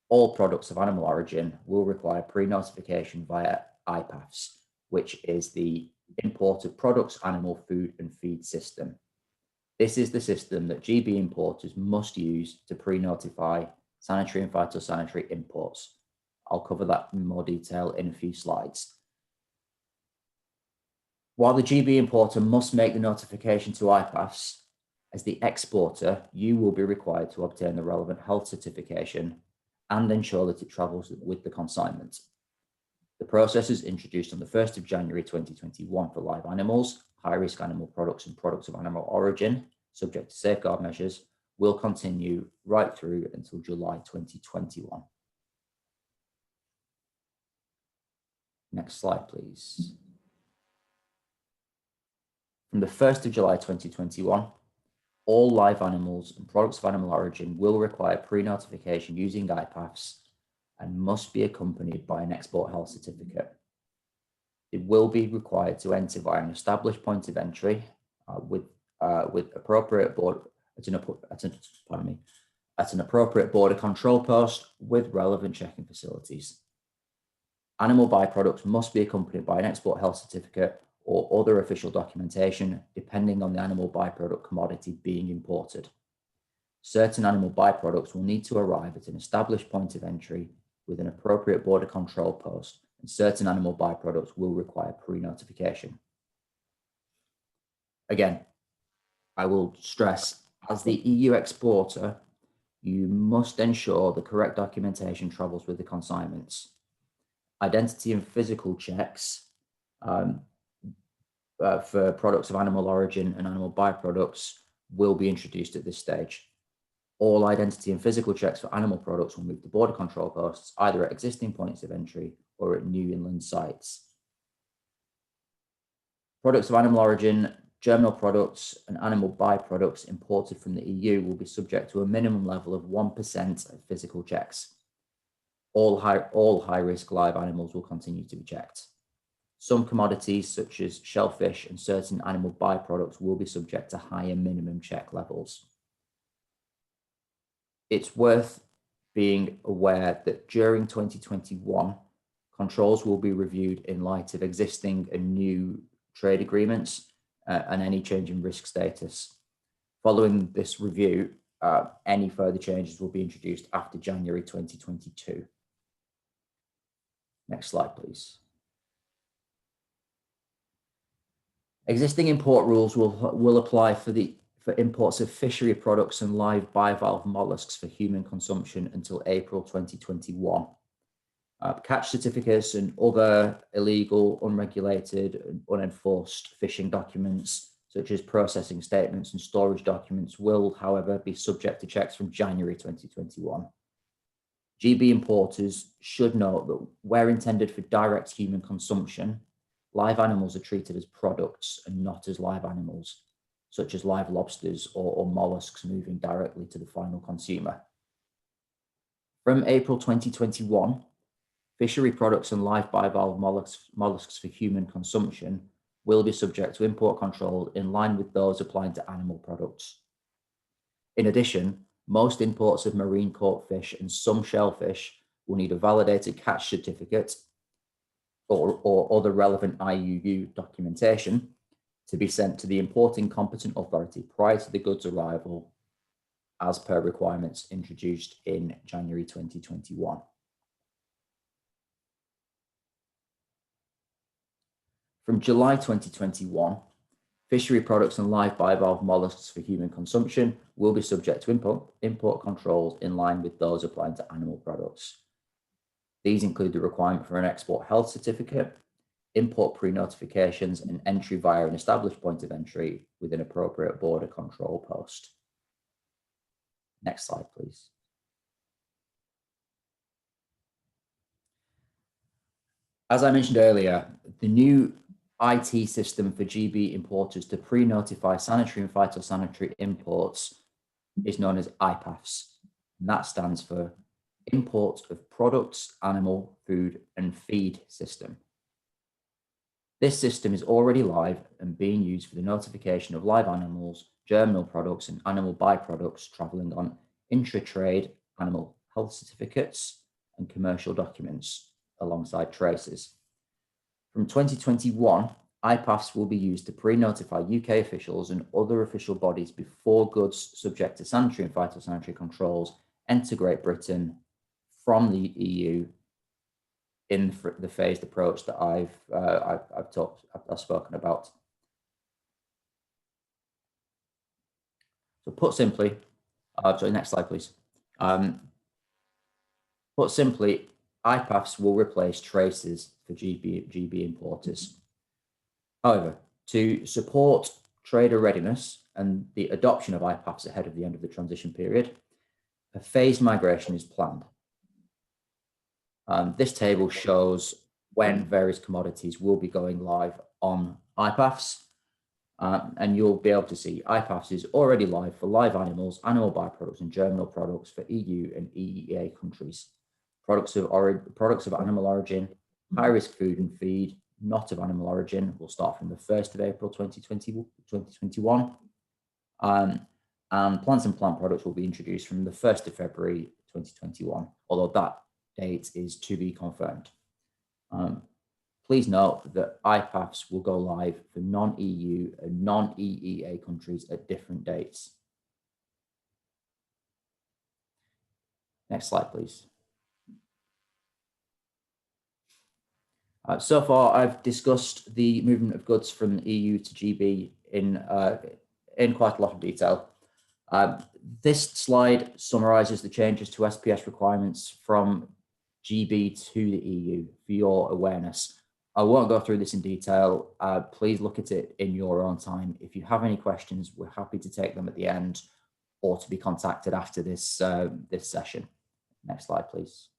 all products of animal origin will require pre-notification via IPAFS, which is the Imported Products Animal Food and Feed System. This is the system that GB importers must use to pre-notify sanitary and phytosanitary imports. I'll cover that in more detail in a few slides. While the GB importer must make the notification to IPAFS, as the exporter, you will be required to obtain the relevant health certification and ensure that it travels with the consignment. The process is introduced on the 1st of January 2021 for live animals. High-risk animal products and products of animal origin, subject to safeguard measures, will continue right through until July 2021. Next slide, please. From the 1st of July 2021, all live animals and products of animal origin will require pre-notification using IPAFS and must be accompanied by an export health certificate. It will be required to enter via an established point of entry with appropriate border at an appropriate border control post with relevant checking facilities. Animal byproducts must be accompanied by an export health certificate or other official documentation, depending on the animal byproduct commodity being imported. Certain animal byproducts will need to arrive at an established point of entry with an appropriate border control post, and certain animal byproducts will require pre-notification. Again, I will stress, as the EU exporter, you must ensure the correct documentation travels with the consignments. Identity and physical checks for products of animal origin and animal byproducts will be introduced at this stage. All identity and physical checks for animal products will move to border control posts, either at existing points of entry or at new inland sites. Products of animal origin, germinal products, and animal byproducts imported from the EU will be subject to a minimum level of 1% of physical checks. All high-risk live animals will continue to be checked. Some commodities, such as shellfish and certain animal byproducts, will be subject to higher minimum check levels. It's worth being aware that during 2021, controls will be reviewed in light of existing and new trade agreements and any change in risk status. Following this review, any further changes will be introduced after January 2022. Next slide, please. Existing import rules will apply for imports of fishery products and live bivalve mollusks for human consumption until April 2021. Catch certificates and other illegal, unregulated, and unenforced fishing documents, such as processing statements and storage documents, will, however, be subject to checks from January 2021. GB importers should note that where intended for direct human consumption, live animals are treated as products and not as live animals, such as live lobsters or mollusks moving directly to the final consumer. From April 2021, fishery products and live bivalve mollusks for human consumption will be subject to import control in line with those applying to animal products. In addition, most imports of marine caught fish and some shellfish will need a validated catch certificate or other relevant IUU documentation to be sent to the importing competent authority prior to the goods arrival, as per requirements introduced in January 2021. From July 2021, fishery products and live bivalve mollusks for human consumption will be subject to import controls in line with those applying to animal products. These include the requirement for an export health certificate, import pre-notifications, and entry via an established point of entry with an appropriate border control post. Next slide, please. As I mentioned earlier, the new IT system for GB importers to pre-notify sanitary and phytosanitary imports is known as IPAFS, and that stands for Import of Products, Animal, Food and Feed System. This system is already live and being used for the notification of live animals, germinal products and animal byproducts travelling on intra-trade animal health certificates and commercial documents alongside traces. From 2021, IPAFs will be used to pre-notify UK officials and other official bodies before goods subject to sanitary and phytosanitary controls enter Great Britain from the EU in the phased approach that I've spoken about. So put simply, sorry, next slide, please. Put simply, IPAFs will replace traces for GB importers. However, to support trader readiness and the adoption of IPAFs ahead of the end of the transition period, a phased migration is planned. This table shows when various commodities will be going live on IPAFs, and you'll be able to see IPAFs is already live for live animals, animal byproducts, and germinal products for EU and EEA countries. Products of animal origin, high-risk food and feed, not of animal origin, will start from the 1st of April 2021. And plants and plant products will be introduced from the 1st of February 2021, although that date is to be confirmed. Please note that IPAFs will go live for non-EU and non-EEA countries at different dates. Next slide, please. So far, I've discussed the movement of goods from the EU to GB in in quite a lot of detail. This slide summarises the changes to SPS requirements from GB to the EU for your awareness. I won't go through this in detail. Please look at it in your own time. If you have any questions, we're happy to take them at the end or to be contacted after this, this session. Next slide, please.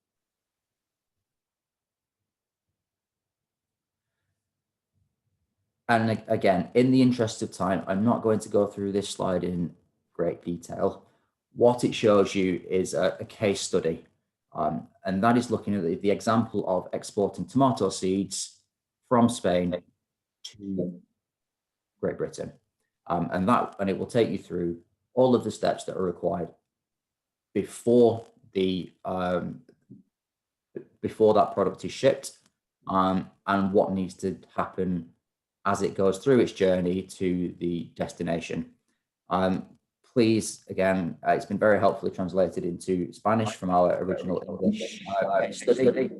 And again, in the interest of time, I'm not going to go through this slide in great detail. What it shows you is a case study, and that is looking at the example of exporting tomato seeds from Spain to Great Britain. And it will take you through all of the steps that are required before before that product is shipped, and what needs to happen as it goes through its journey to the destination. Please, again, it's been very helpfully translated into Spanish from our original English study.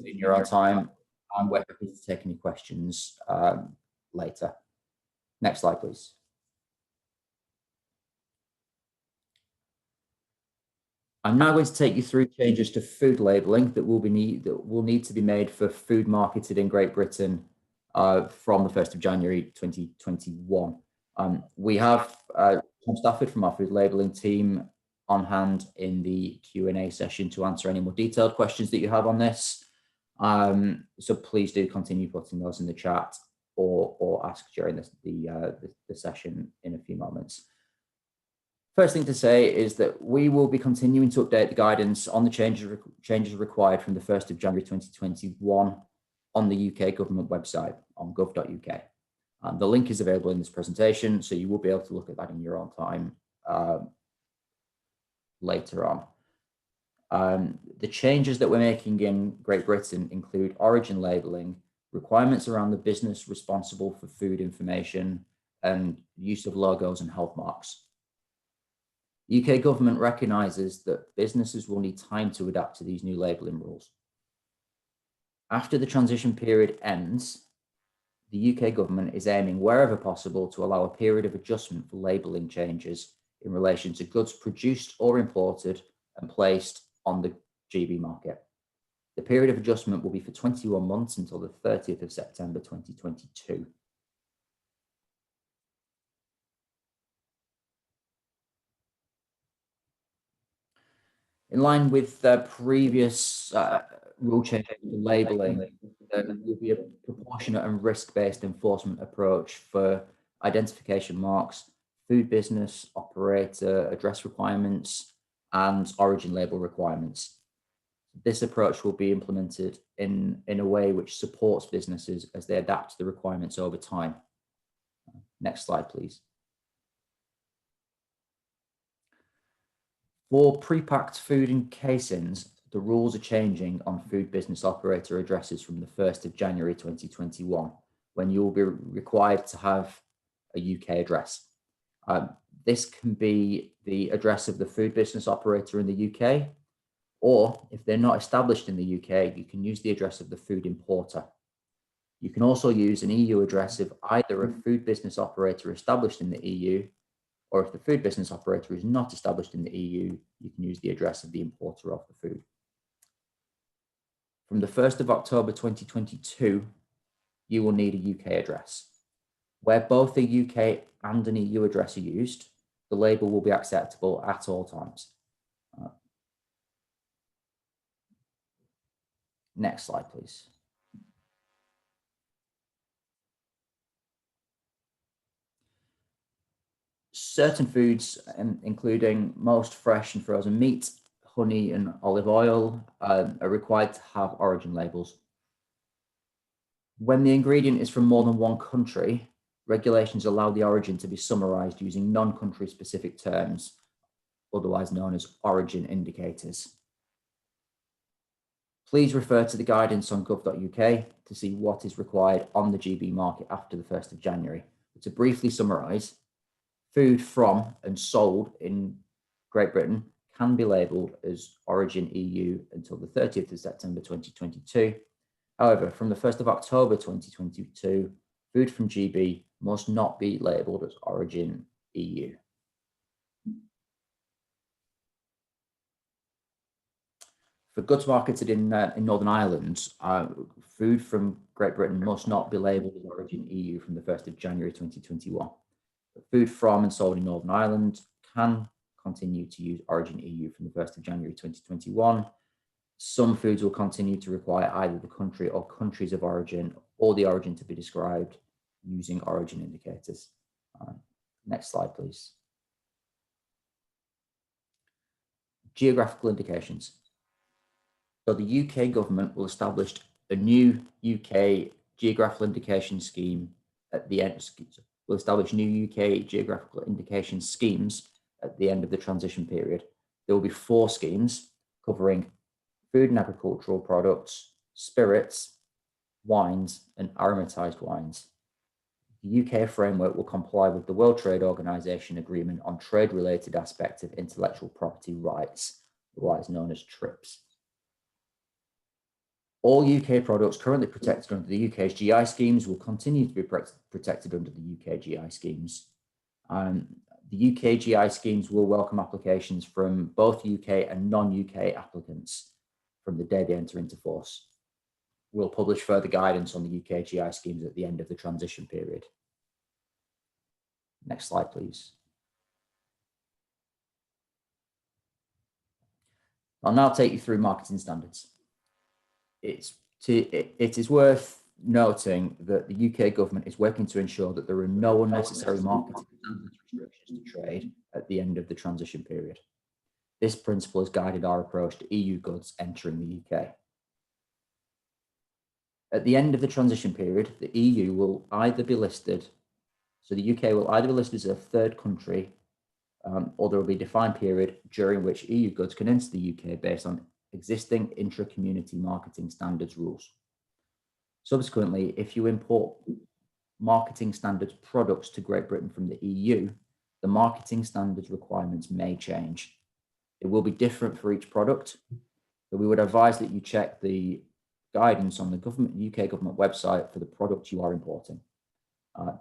In your own time, and we're happy to take any questions later. Next slide, please. I'm now going to take you through changes to food labelling that will need to be made for food marketed in Great Britain from the 1st of January 2021. We have Tom Stafford from our food labelling team on hand in the Q&A session to answer any more detailed questions that you have on this. So please do continue putting those in the chat or ask during the session in a few moments. First thing to say is that we will be continuing to update the guidance on the changes required from the 1st of January 2021 on the UK government website on gov.uk. The link is available in this presentation, so you will be able to look at that in your own time later on. The changes that we're making in Great Britain include origin labelling, requirements around the business responsible for food information, and use of logos and health marks. The UK government recognises that businesses will need time to adapt to these new labelling rules. After the transition period ends, the UK government is aiming wherever possible to allow a period of adjustment for labelling changes in relation to goods produced or imported and placed on the GB market. The period of adjustment will be for 21 months until the 30th of September 2022. In line with the previous rule change for labelling, there will be a proportionate and risk-based enforcement approach for identification marks, food business operator address requirements, and origin label requirements. This approach will be implemented in a way which supports businesses as they adapt to the requirements over time. Next slide, please. For pre-packed food and casings, the rules are changing on food business operator addresses from the 1st of January 2021, when you will be required to have a UK address. This can be the address of the food business operator in the UK, or if they're not established in the UK, you can use the address of the food importer. You can also use an EU address of either a food business operator established in the EU, or if the food business operator is not established in the EU, you can use the address of the importer of the food. From the 1st of October 2022, you will need a UK address. Where both a UK and an EU address are used, the label will be acceptable at all times. Next slide, please. Certain foods, including most fresh and frozen meat, honey and olive oil, are required to have origin labels. When the ingredient is from more than one country, regulations allow the origin to be summarised using non-country specific terms, otherwise known as origin indicators. Please refer to the guidance on gov.uk to see what is required on the GB market after the 1st of January. To briefly summarise, food from and sold in Great Britain can be labelled as origin EU until the 30th of September 2022. However, from the 1st of October 2022, food from GB must not be labelled as origin EU. For goods marketed in Northern Ireland, food from Great Britain must not be labelled as origin EU from the 1st of January 2021. Food from and sold in Northern Ireland can continue to use origin EU from the 1st of January 2021. Some foods will continue to require either the country or countries of origin or the origin to be described using origin indicators. Next slide, please. Geographical indications. So the UK government will establish a new UK geographical indication scheme at the end. Will establish new UK geographical indication schemes at the end of the transition period. There will be 4 schemes covering food and agricultural products, spirits, wines, and aromatized wines. The UK framework will comply with the World Trade Organization Agreement on Trade-Related Aspects of Intellectual Property Rights, otherwise known as TRIPS. All UK products currently protected under the UK's GI schemes will continue to be protected under the UK GI schemes. The UK GI schemes will welcome applications from both UK and non-UK applicants from the day they enter into force. We'll publish further guidance on the UK GI schemes at the end of the transition period. Next slide, please. I'll now take you through marketing standards. It is worth noting that the UK government is working to ensure that there are no unnecessary marketing standards restrictions to trade at the end of the transition period. This principle has guided our approach to EU goods entering the UK. At the end of the transition period, the EU will either be listed, so the UK will either be listed as a third country, or there will be a defined period during which EU goods can enter the UK based on existing intra-community marketing standards rules. Subsequently, if you import marketing standards products to Great Britain from the EU, the marketing standards requirements may change. It will be different for each product, but we would advise that you check the guidance on the UK government website for the product you are importing.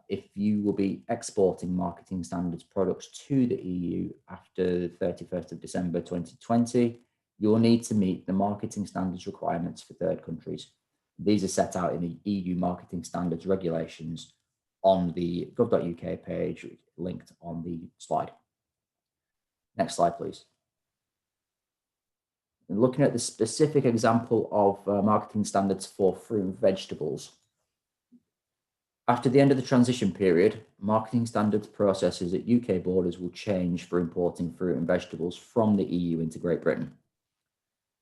If you will be exporting marketing standards products to the EU after the 31st of December 2020, you will need to meet the marketing standards requirements for third countries. These are set out in the EU marketing standards regulations on the gov.uk page linked on the slide. Next slide, please. And looking at the specific example of marketing standards for fruit and vegetables. After the end of the transition period, marketing standards processes at UK borders will change for importing fruit and vegetables from the EU into Great Britain.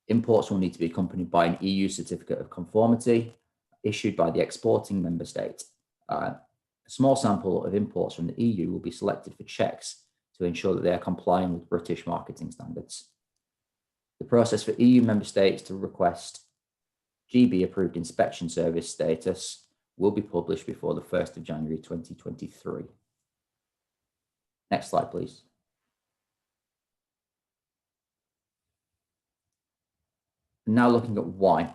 Imports will need to be accompanied by an EU certificate of conformity issued by the exporting member state. A small sample of imports from the EU will be selected for checks to ensure that they are complying with British marketing standards. The process for EU member states to request GB approved inspection service status will be published before the 1st of January 2023. Next slide, please. Now looking at wine,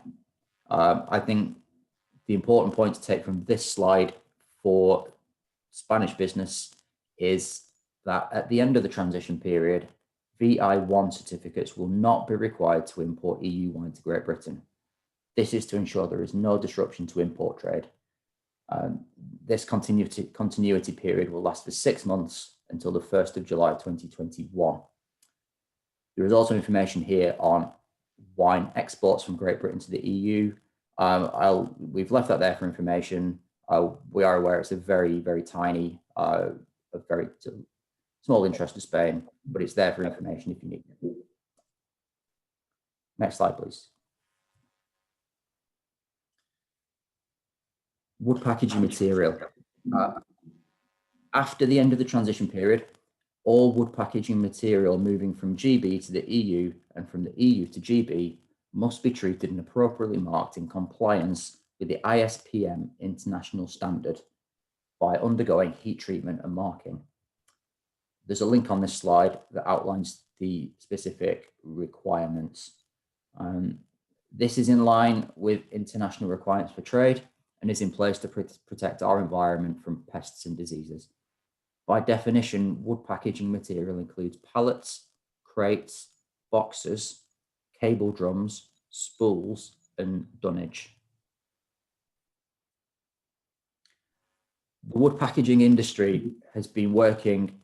I think the important point to take from this slide for Spanish business is that at the end of the transition period, VI1 certificates will not be required to import EU wine to Great Britain. This is to ensure there is no disruption to import trade. This continuity period will last for 6 months until the 1st of July 2021. There is also information here on wine exports from Great Britain to the EU. We've left that there for information. We are aware it's a very, very tiny, a very small interest to Spain, but it's there for information if you need it. Next slide, please. Wood packaging material. After the end of the transition period, all wood packaging material moving from GB to the EU and from the EU to GB must be treated and appropriately marked in compliance with the ISPM international standard by undergoing heat treatment and marking. There's a link on this slide that outlines the specific requirements. This is in line with international requirements for trade. and is in place to protect our environment from pests and diseases. By definition, wood packaging material includes pallets, crates, boxes, cable drums, spools, and dunnage. The wood packaging industry has been working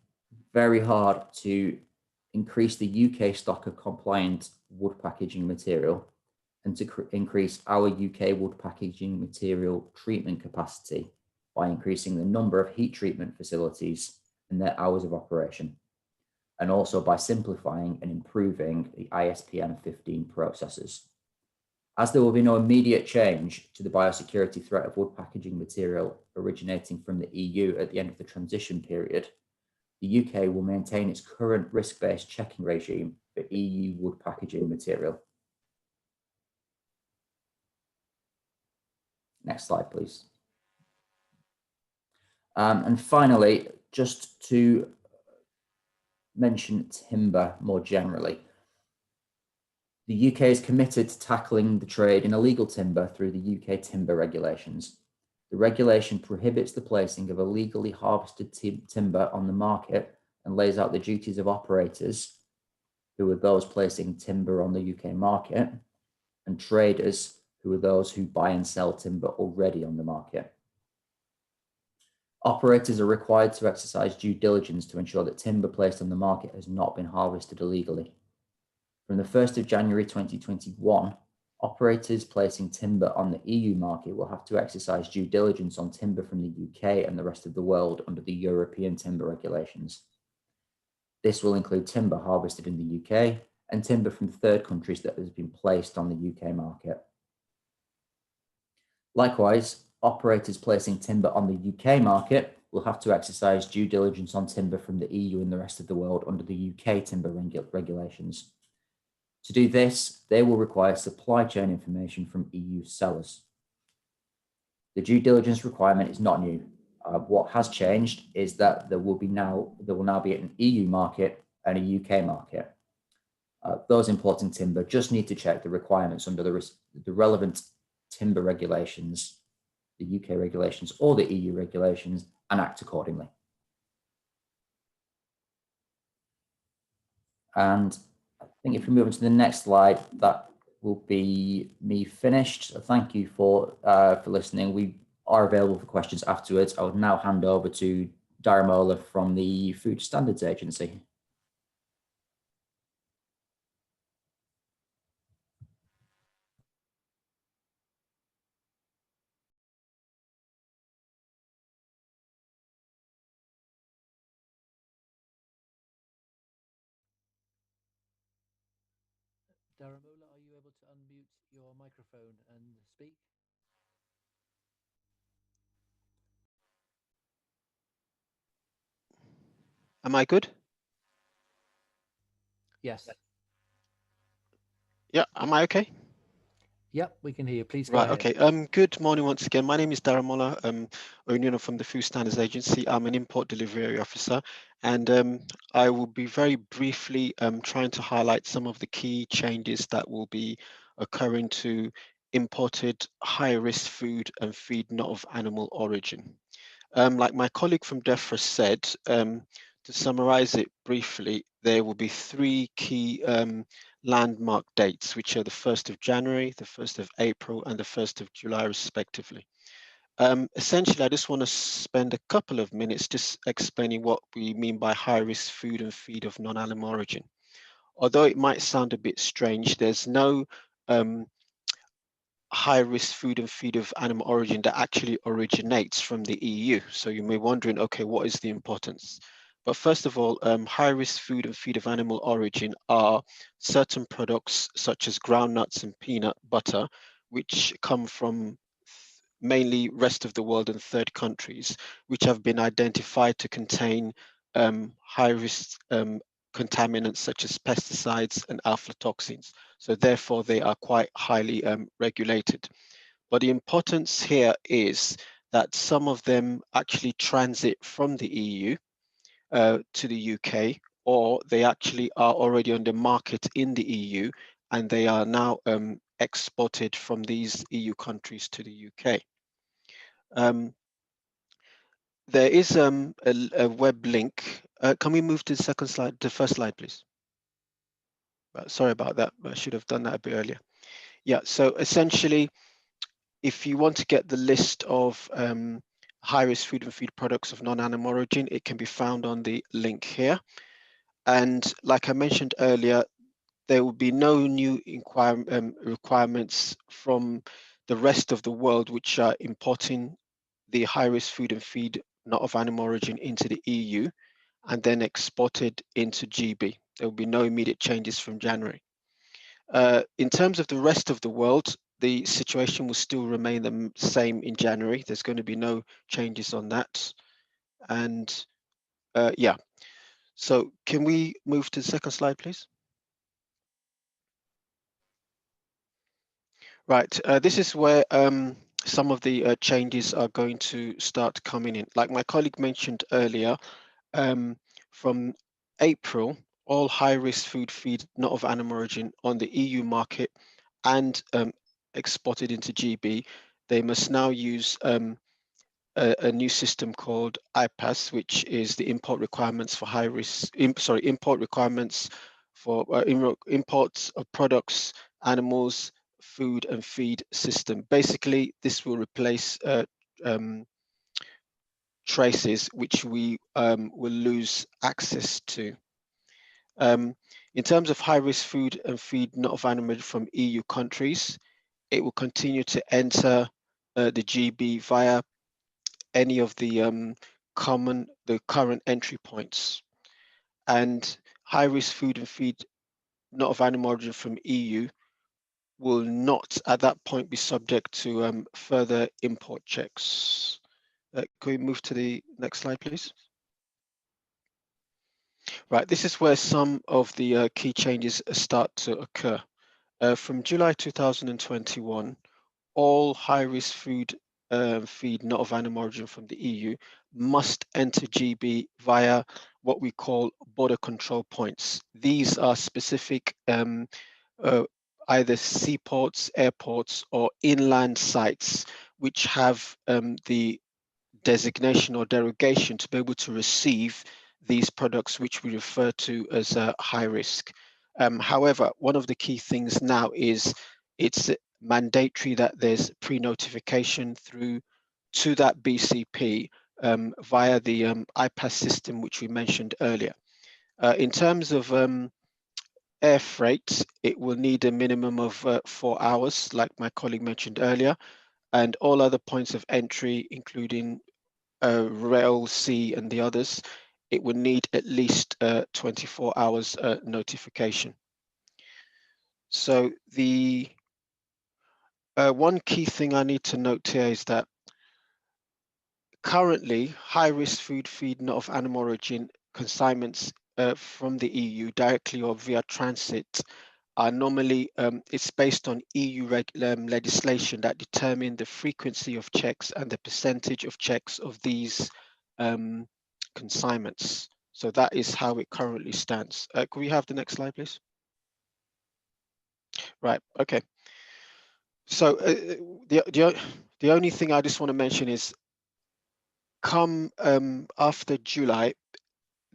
very hard to increase the UK stock of compliant wood packaging material and to increase our UK wood packaging material treatment capacity by increasing the number of heat treatment facilities and their hours of operation, and also by simplifying and improving the ISPN 15 processes. As there will be no immediate change to the biosecurity threat of wood packaging material originating from the EU at the end of the transition period, the UK will maintain its current risk-based checking regime for EU wood packaging material. Next slide, please. And finally, just to mention timber more generally. The UK is committed to tackling the trade in illegal timber through the UK timber regulations. The regulation prohibits the placing of illegally harvested timber on the market and lays out the duties of operators, who are those placing timber on the UK market, and traders, who are those who buy and sell timber already on the market. Operators are required to exercise due diligence to ensure that timber placed on the market has not been harvested illegally. From the 1st of January 2021, operators placing timber on the EU market will have to exercise due diligence on timber from the UK and the rest of the world under the European timber regulations. This will include timber harvested in the UK and timber from third countries that has been placed on the UK market. Likewise, operators placing timber on the UK market will have to exercise due diligence on timber from the EU and the rest of the world under the UK timber regulations. To do this, they will require supply chain information from EU sellers. The due diligence requirement is not new. What has changed is that there will now be an EU market and a UK market. Those importing timber just need to check the requirements under the relevant timber regulations, the UK regulations or the EU regulations, and act accordingly. And I think if we move on to the next slide, that will be me finished. So thank you for listening. We are available for questions afterwards. I would now hand over to Daramola from the Food Standards Agency. Daramola, are you able to unmute your microphone and speak? Am I good? Yes. Yeah, am I okay? Yep, we can hear you. Please go Right, ahead. okay. Good morning once again. My name is Daramola Onyuna from the Food Standards Agency. I'm an import delivery officer, and I will be very briefly trying to highlight some of the key changes that will be occurring to imported high-risk food and feed not of animal origin. Like my colleague from DEFRA said, to summarize it briefly, there will be three key landmark dates, which are the 1st of January, the 1st of April, and the 1st of July, respectively. Essentially, I just want to spend a couple of minutes just explaining what we mean by high-risk food and feed of non-animal origin. Although it might sound a bit strange, there's no high-risk food and feed of animal origin that actually originates from the EU. So you may be wondering, okay, what is the importance? But first of all, high-risk food and feed of animal origin are certain products such as groundnuts and peanut butter, which come from mainly rest of the world and third countries, which have been identified to contain high-risk contaminants such as pesticides and aflatoxins. So therefore, they are quite highly regulated. But the importance here is that some of them actually transit from the EU to the UK, or they actually are already on the market in the EU, and they are now exported from these EU countries to the UK. There is a web link. Can we move to the second slide, the first slide, please? Sorry about that. I should have done that a bit earlier. Yeah, so essentially, if you want to get the list of high-risk food and feed products of non-animal origin, it can be found on the link here. And like I mentioned earlier, there will be no new requirements from the rest of the world which are importing the high-risk food and feed not of animal origin into the EU and then exported into GB. There will be no immediate changes from January. In terms of the rest of the world, the situation will still remain the same in January. There's going to be no changes on that. And yeah, so can we move to the second slide, please? Right, this is where some of the changes are going to start coming in. Like my colleague mentioned earlier, from April, all high-risk food feed not of animal origin on the EU market and exported into GB, they must now use a new system called IPAS, which is the import requirements for import requirements for imports of products, animals, food and feed system. Basically, this will replace traces which we will lose access to. In terms of high-risk food and feed not of animal from EU countries, it will continue to enter the GB via any of the current entry points. And high-risk food and feed not of animal origin from EU will not at that point be subject to further import checks. Can we move to the next slide, please? Right, this is where some of the key changes start to occur. From July 2021, all high-risk food feed not of animal origin from the EU must enter GB via what we call border control points. These are specific either seaports, airports, or inland sites which have the designation or derogation to be able to receive these products which we refer to as high risk. However, one of the key things now is it's mandatory that there's pre-notification through to that BCP via the IPAS system which we mentioned earlier. In terms of air freight, it will need a minimum of 4 hours, like my colleague mentioned earlier, and all other points of entry, including rail, sea, and the others, it would need at least 24 hours notification. So the one key thing I need to note here is that currently high-risk food feed not of animal origin consignments from the EU directly or via transit are normally, it's based on EU legislation that determine the frequency of checks and the percentage of checks of these consignments. So that is how it currently stands. Could we have the next slide, please? Right, okay. So the only thing I just want to mention is come after July,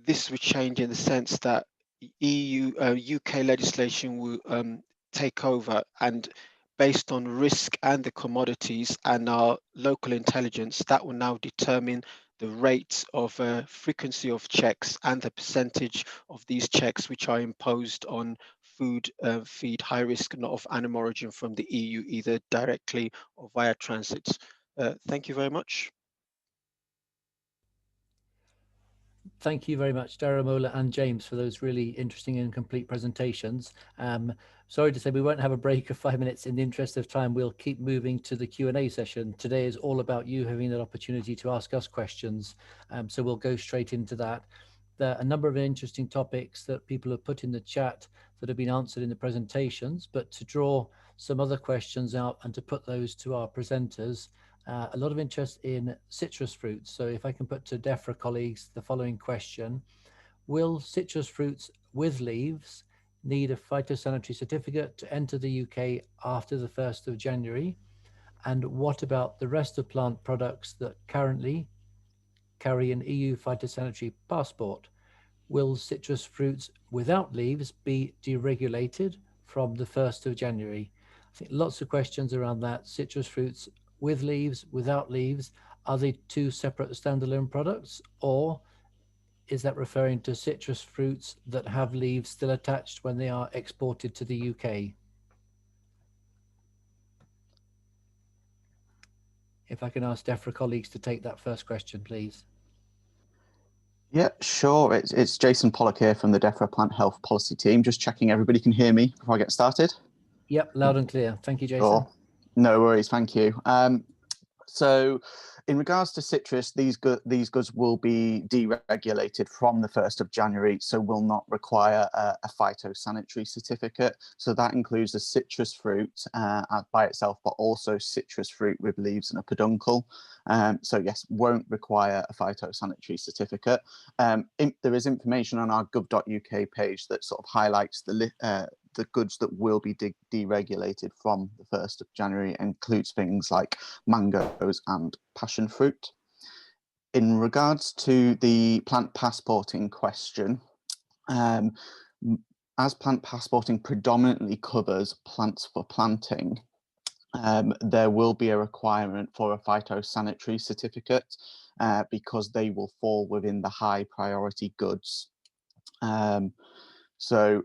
this will change in the sense that UK legislation will take over, and based on risk and the commodities and our local intelligence, that will now determine the rate of frequency of checks and the percentage of these checks which are imposed on food feed high risk not of animal origin from the EU, either directly or via transit. Thank you very much. Thank you very much, Daramola and James, for those really interesting and complete presentations. Sorry to say we won't have a break of 5 minutes. In the interest of time, we'll keep moving to the Q&A session. Today is all about you having that opportunity to ask us questions. So we'll go straight into that. There are a number of interesting topics that people have put in the chat that have been answered in the presentations, but to draw some other questions out and to put those to our presenters, a lot of interest in citrus fruits. So if I can put to DEFRA colleagues the following question: will citrus fruits with leaves need a phytosanitary certificate to enter the UK after the 1st of January? And what about the rest of plant products that currently carry an EU phytosanitary passport? Will citrus fruits without leaves be deregulated from the 1st of January? I think lots of questions around that. Citrus fruits with leaves, without leaves, are they two separate standalone products, or is that referring to citrus fruits that have leaves still attached when they are exported to the UK? If I can ask DEFRA colleagues to take that first question, please. Yeah, sure. It's Jason Pollock here from the DEFRA Plant Health Policy team. Just checking everybody can hear me before I get started. Yep, loud and clear. Thank you, Jason. Sure. No worries. Thank you. So in regards to citrus, these goods will be deregulated from the 1st of January, so will not require a phytosanitary certificate. So that includes the citrus fruit by itself, but also citrus fruit with leaves and a peduncle. So yes, won't require a phytosanitary certificate. There is information on our gov.uk page that sort of highlights the goods that will be deregulated from the 1st of January, includes things like mangoes and passion fruit. In regards to the plant passporting question, as plant passporting predominantly covers plants for planting, there will be a requirement for a phytosanitary certificate because they will fall within the high priority goods. So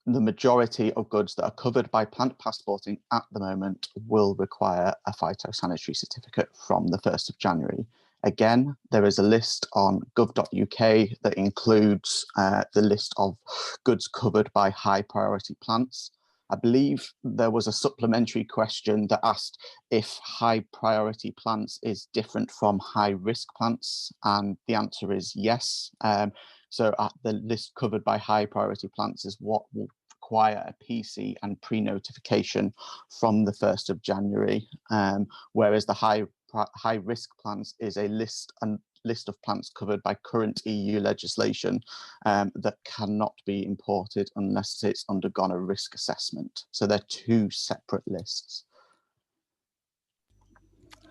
the majority of goods that are covered by plant passporting at the moment will require a phytosanitary certificate from the 1st of January. Again, there is a list on gov.uk that includes the list of goods covered by high priority plants. I believe there was a supplementary question that asked if high priority plants is different from high risk plants, and the answer is yes. So the list covered by high priority plants is what will require a PC and pre-notification from the 1st of January, whereas the high risk plants is a list of plants covered by current EU legislation that cannot be imported unless it's undergone a risk assessment. So they're two separate lists.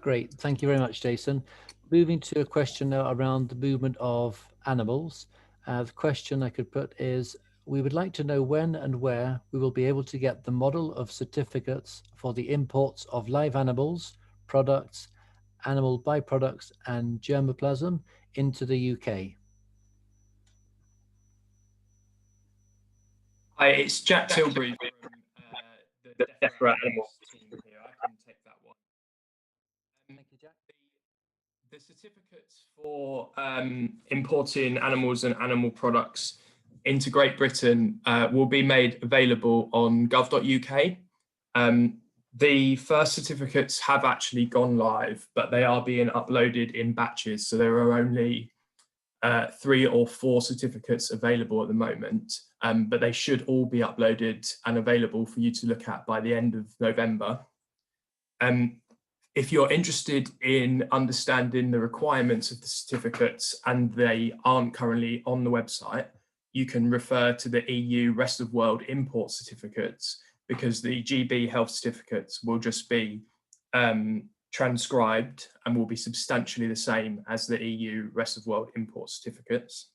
Great, thank you very much, Jason. Moving to a question now around the movement of animals. The question I could put is, we would like to know when and where we will be able to get the model of certificates for the imports of live animals, products, animal byproducts and germplasm into the UK. Hi, it's Jack Tilbury from the DEFRA Animals team here. I can take that one. Thank you, Jack. The certificates for importing animals and animal products into Great Britain will be made available on gov.uk. The first certificates have actually gone live, but they are being uploaded in batches. So there are only 3 or 4 certificates available at the moment, but they should all be uploaded and available for you to look at by the end of November. If you're interested in understanding the requirements of the certificates and they aren't currently on the website, you can refer to the EU Rest of World Import Certificates, because the GB health certificates will just be transcribed and will be substantially the same as the EU Rest of World Import Certificates.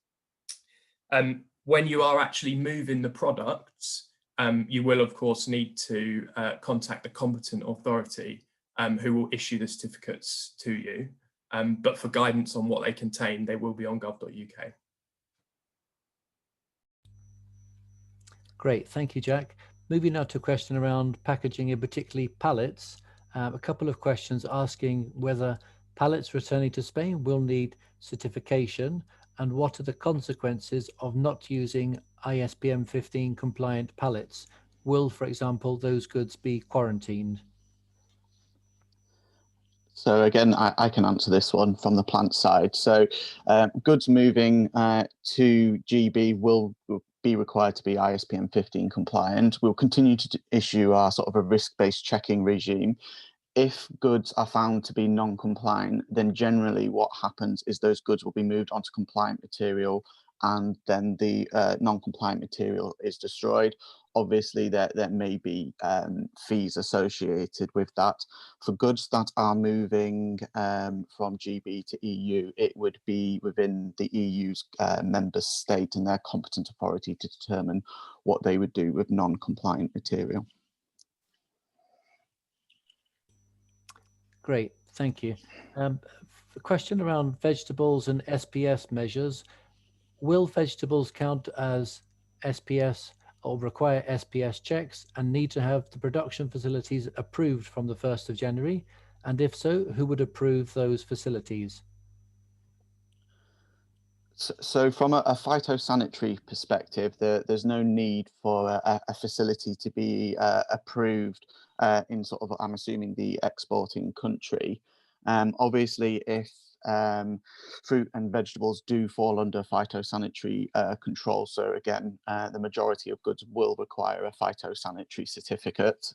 When you are actually moving the products, you will of course need to contact the competent authority who will issue the certificates to you. But for guidance on what they contain, they will be on gov.uk. Great, thank you, Jack. Moving now to a question around packaging, and particularly pallets. A couple of questions asking whether pallets returning to Spain will need certification, and what are the consequences of not using ISPM 15 compliant pallets? Will, for example, those goods be quarantined? So again, I can answer this one from the plant side. So goods moving to GB will be required to be ISPM 15 compliant. We'll continue to issue our sort of a risk-based checking regime. If goods are found to be non-compliant, then generally what happens is those goods will be moved onto compliant material, and then the non-compliant material is destroyed. obviously there may be fees associated with that. For goods that are moving from GB to EU, it would be within the EU's member state and their competent authority to determine what they would do with non-compliant material. Great, thank you. A question around vegetables and SPS measures. Will vegetables count as SPS or require SPS checks and need to have the production facilities approved from the 1st of January? And if so, who would approve those facilities? So from a phytosanitary perspective, there's no need for a facility to be approved in sort of, I'm assuming, the exporting country. Obviously, if fruit and vegetables do fall under phytosanitary control, so again, the majority of goods will require a phytosanitary certificate.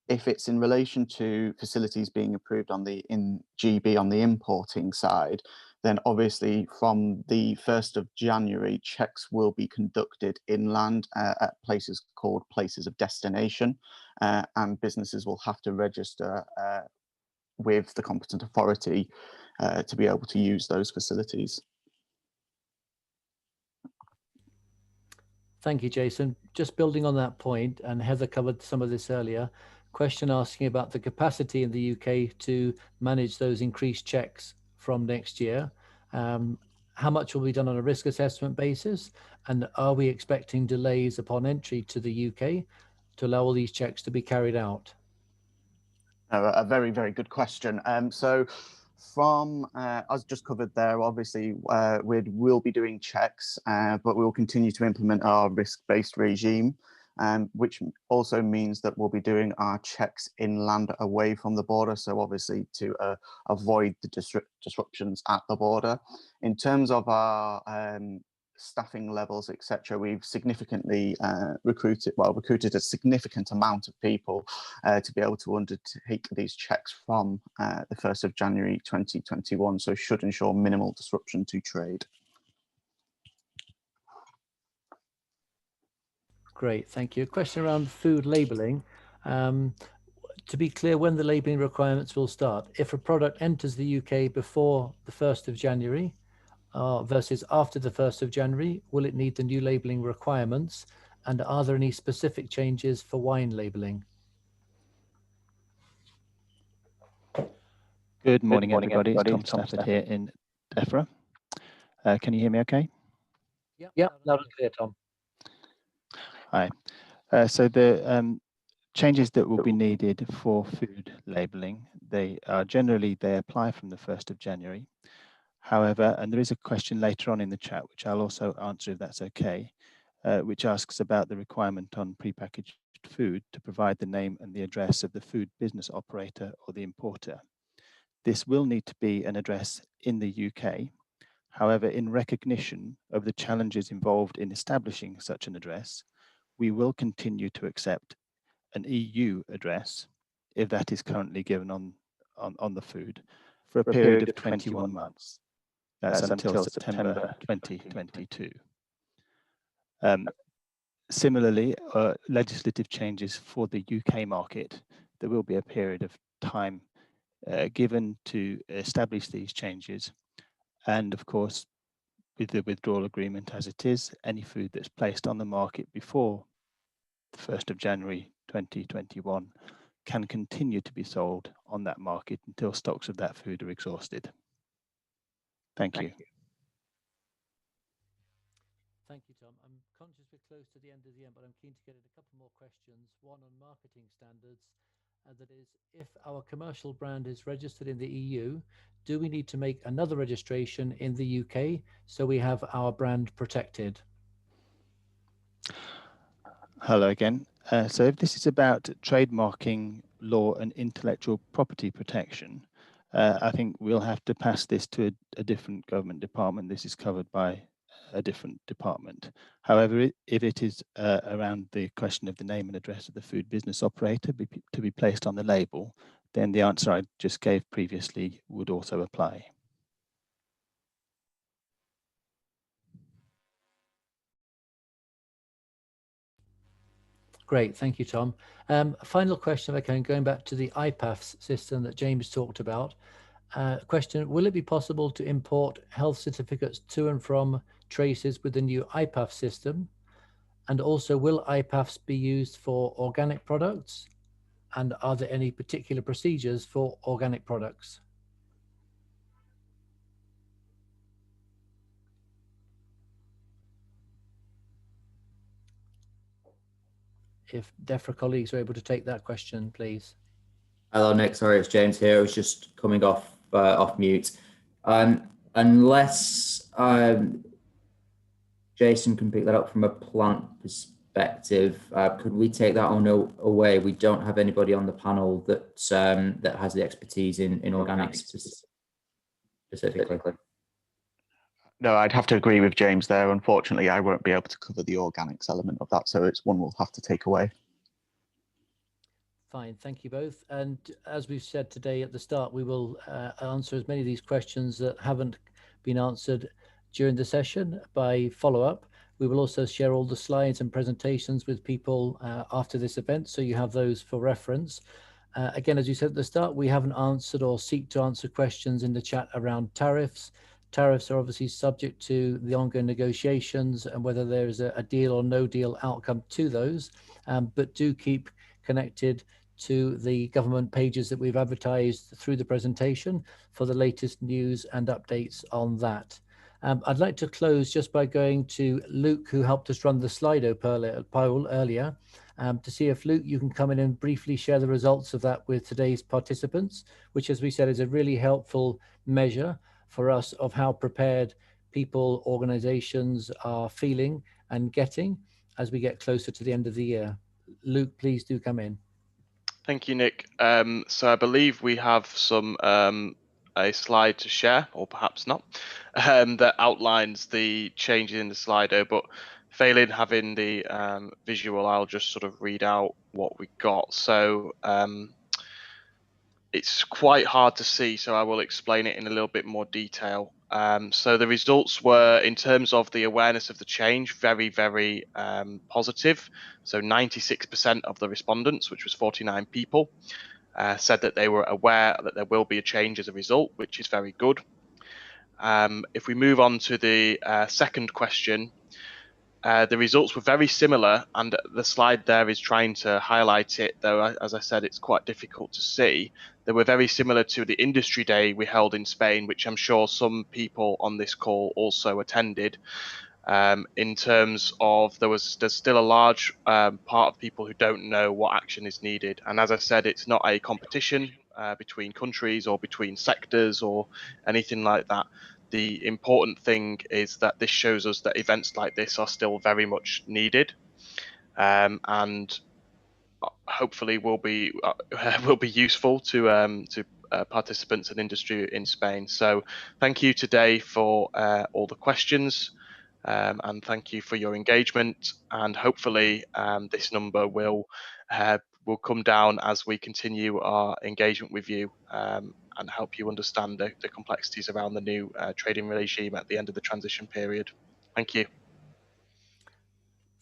If it's in relation to facilities being approved in GB on the importing side, then obviously from the 1st of January, checks will be conducted inland at places called places of destination, and businesses will have to register with the competent authority to be able to use those facilities. Thank you, Jason. Just building on that point, and Heather covered some of this earlier, question asking about the capacity in the UK to manage those increased checks from next year. How much will be done on a risk assessment basis? And are we expecting delays upon entry to the UK to allow all these checks to be carried out? A very, very good question. So from, as just covered there, obviously we'll be doing checks, but we'll continue to implement our risk-based regime, which also means that we'll be doing our checks inland away from the border. So obviously to avoid the disruptions at the border. In terms of our staffing levels, etc., we've significantly recruited a significant amount of people to be able to undertake these checks from the 1st of January 2021, so should ensure minimal disruption to trade. Great, thank you. A question around food labelling. To be clear, when the labelling requirements will start, if a product enters the UK before the 1st of January, versus after the 1st of January, will it need the new labelling requirements? And are there any specific changes for wine labelling? Good morning, everybody. It's Tom Stafford here in DEFRA. Can you hear me okay? Yeah, loud and clear, Tom. Hi. So the changes that will be needed for food labelling, they apply from the 1st of January. However, and there is a question later on in the chat, which I'll also answer if that's okay, which asks about the requirement on prepackaged food to provide the name and the address of the food business operator or the importer. This will need to be an address in the UK. However, in recognition of the challenges involved in establishing such an address, we will continue to accept an EU address if that is currently given on the food for a period of 21 months. That's until September 2022. Similarly, legislative changes for the UK market, there will be a period of time given to establish these changes. And of course, with the withdrawal agreement as it is, any food that's placed on the market before the 1st of January 2021 can continue to be sold on that market until stocks of that food are exhausted. Thank you. Thank you, Tom. I'm conscious we're close to the end, but I'm keen to get at a couple more questions. One on marketing standards, and that is, if our commercial brand is registered in the EU, do we need to make another registration in the UK so we have our brand protected? Hello again. So if this is about trademarking law and intellectual property protection, I think we'll have to pass this to a different government department. This is covered by a different department. However, if it is around the question of the name and address of the food business operator to be placed on the label, then the answer I just gave previously would also apply. Great, thank you, Tom. Final question, if I can, going back to the IPAFS system that James talked about. Question, will it be possible to import health certificates to and from traces with the new IPAFS system? And also, will IPAFS be used for organic products? And are there any particular procedures for organic products? If DEFRA colleagues are able to take that question, please. Hello, Nick. Sorry, it's James here. I was just coming off mute. Unless Jason can pick that up from a plant perspective, could we take that on away? We don't have anybody on the panel that that has the expertise in organics specifically. No, I'd have to agree with James there. Unfortunately, I won't be able to cover the organics element of that, so it's one we'll have to take away. Fine, thank you both. And as we've said today at the start, we will answer as many of these questions that haven't been answered during the session by follow-up. We will also share all the slides and presentations with people after this event, so you have those for reference. Again, as you said at the start, we haven't answered or seek to answer questions in the chat around tariffs. Tariffs are obviously subject to the ongoing negotiations and whether there is a deal or no deal outcome to those, but do keep connected to the government pages that we've advertised through the presentation for the latest news and updates on that. I'd like to close just by going to Luke, who helped us run the Slido poll earlier, to see if, Luke, you can come in and briefly share the results of that with today's participants, which, as we said, is a really helpful measure for us of how prepared people, organizations are feeling and getting as we get closer to the end of the year. Luke, please do come in. Thank you, Nick. So I believe we have some a slide to share, or perhaps not, that outlines the changes in the Slido, but failing having the visual, I'll just sort of read out what we got. So it's quite hard to see, so I will explain it in a little bit more detail. So the results were, in terms of the awareness of the change, very, very positive. So 96% of the respondents, which was 49 people, said that they were aware that there will be a change as a result, which is very good. If we move on to the second question, the results were very similar, and the slide there is trying to highlight it, though, as I said, it's quite difficult to see. They were very similar to the industry day we held in Spain, which I'm sure some people on this call also attended. In terms of there's still a large part of people who don't know what action is needed. And as I said, it's not a competition between countries or between sectors or anything like that. The important thing is that this shows us that events like this are still very much needed, and hopefully will be useful to participants and industry in Spain. So thank you today for all the questions, and thank you for your engagement. And hopefully this number will come down as we continue our engagement with you, and help you understand the complexities around the new trading regime at the end of the transition period. Thank you.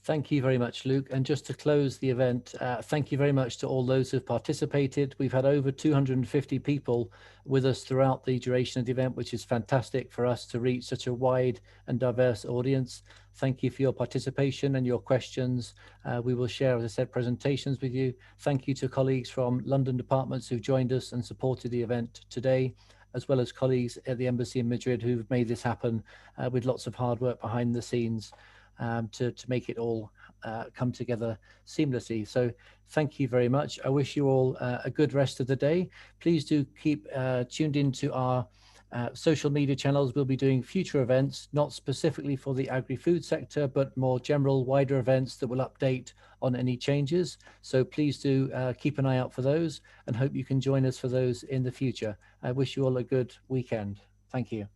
Thank you very much, Luke. And just to close the event, thank you very much to all those who've participated. We've had over 250 people with us throughout the duration of the event, which is fantastic for us to reach such a wide and diverse audience. Thank you for your participation and your questions. We will share, as I said, presentations with you. Thank you to colleagues from London departments who've joined us and supported the event today, as well as colleagues at the Embassy in Madrid who've made this happen with lots of hard work behind the scenes. To make it all come together seamlessly. So thank you very much. I wish you all a good rest of the day. Please do keep tuned into our social media channels. We'll be doing future events, not specifically for the agri-food sector, but more general, wider events that will update on any changes. So please do keep an eye out for those, and hope you can join us for those in the future. I wish you all a good weekend. Thank you.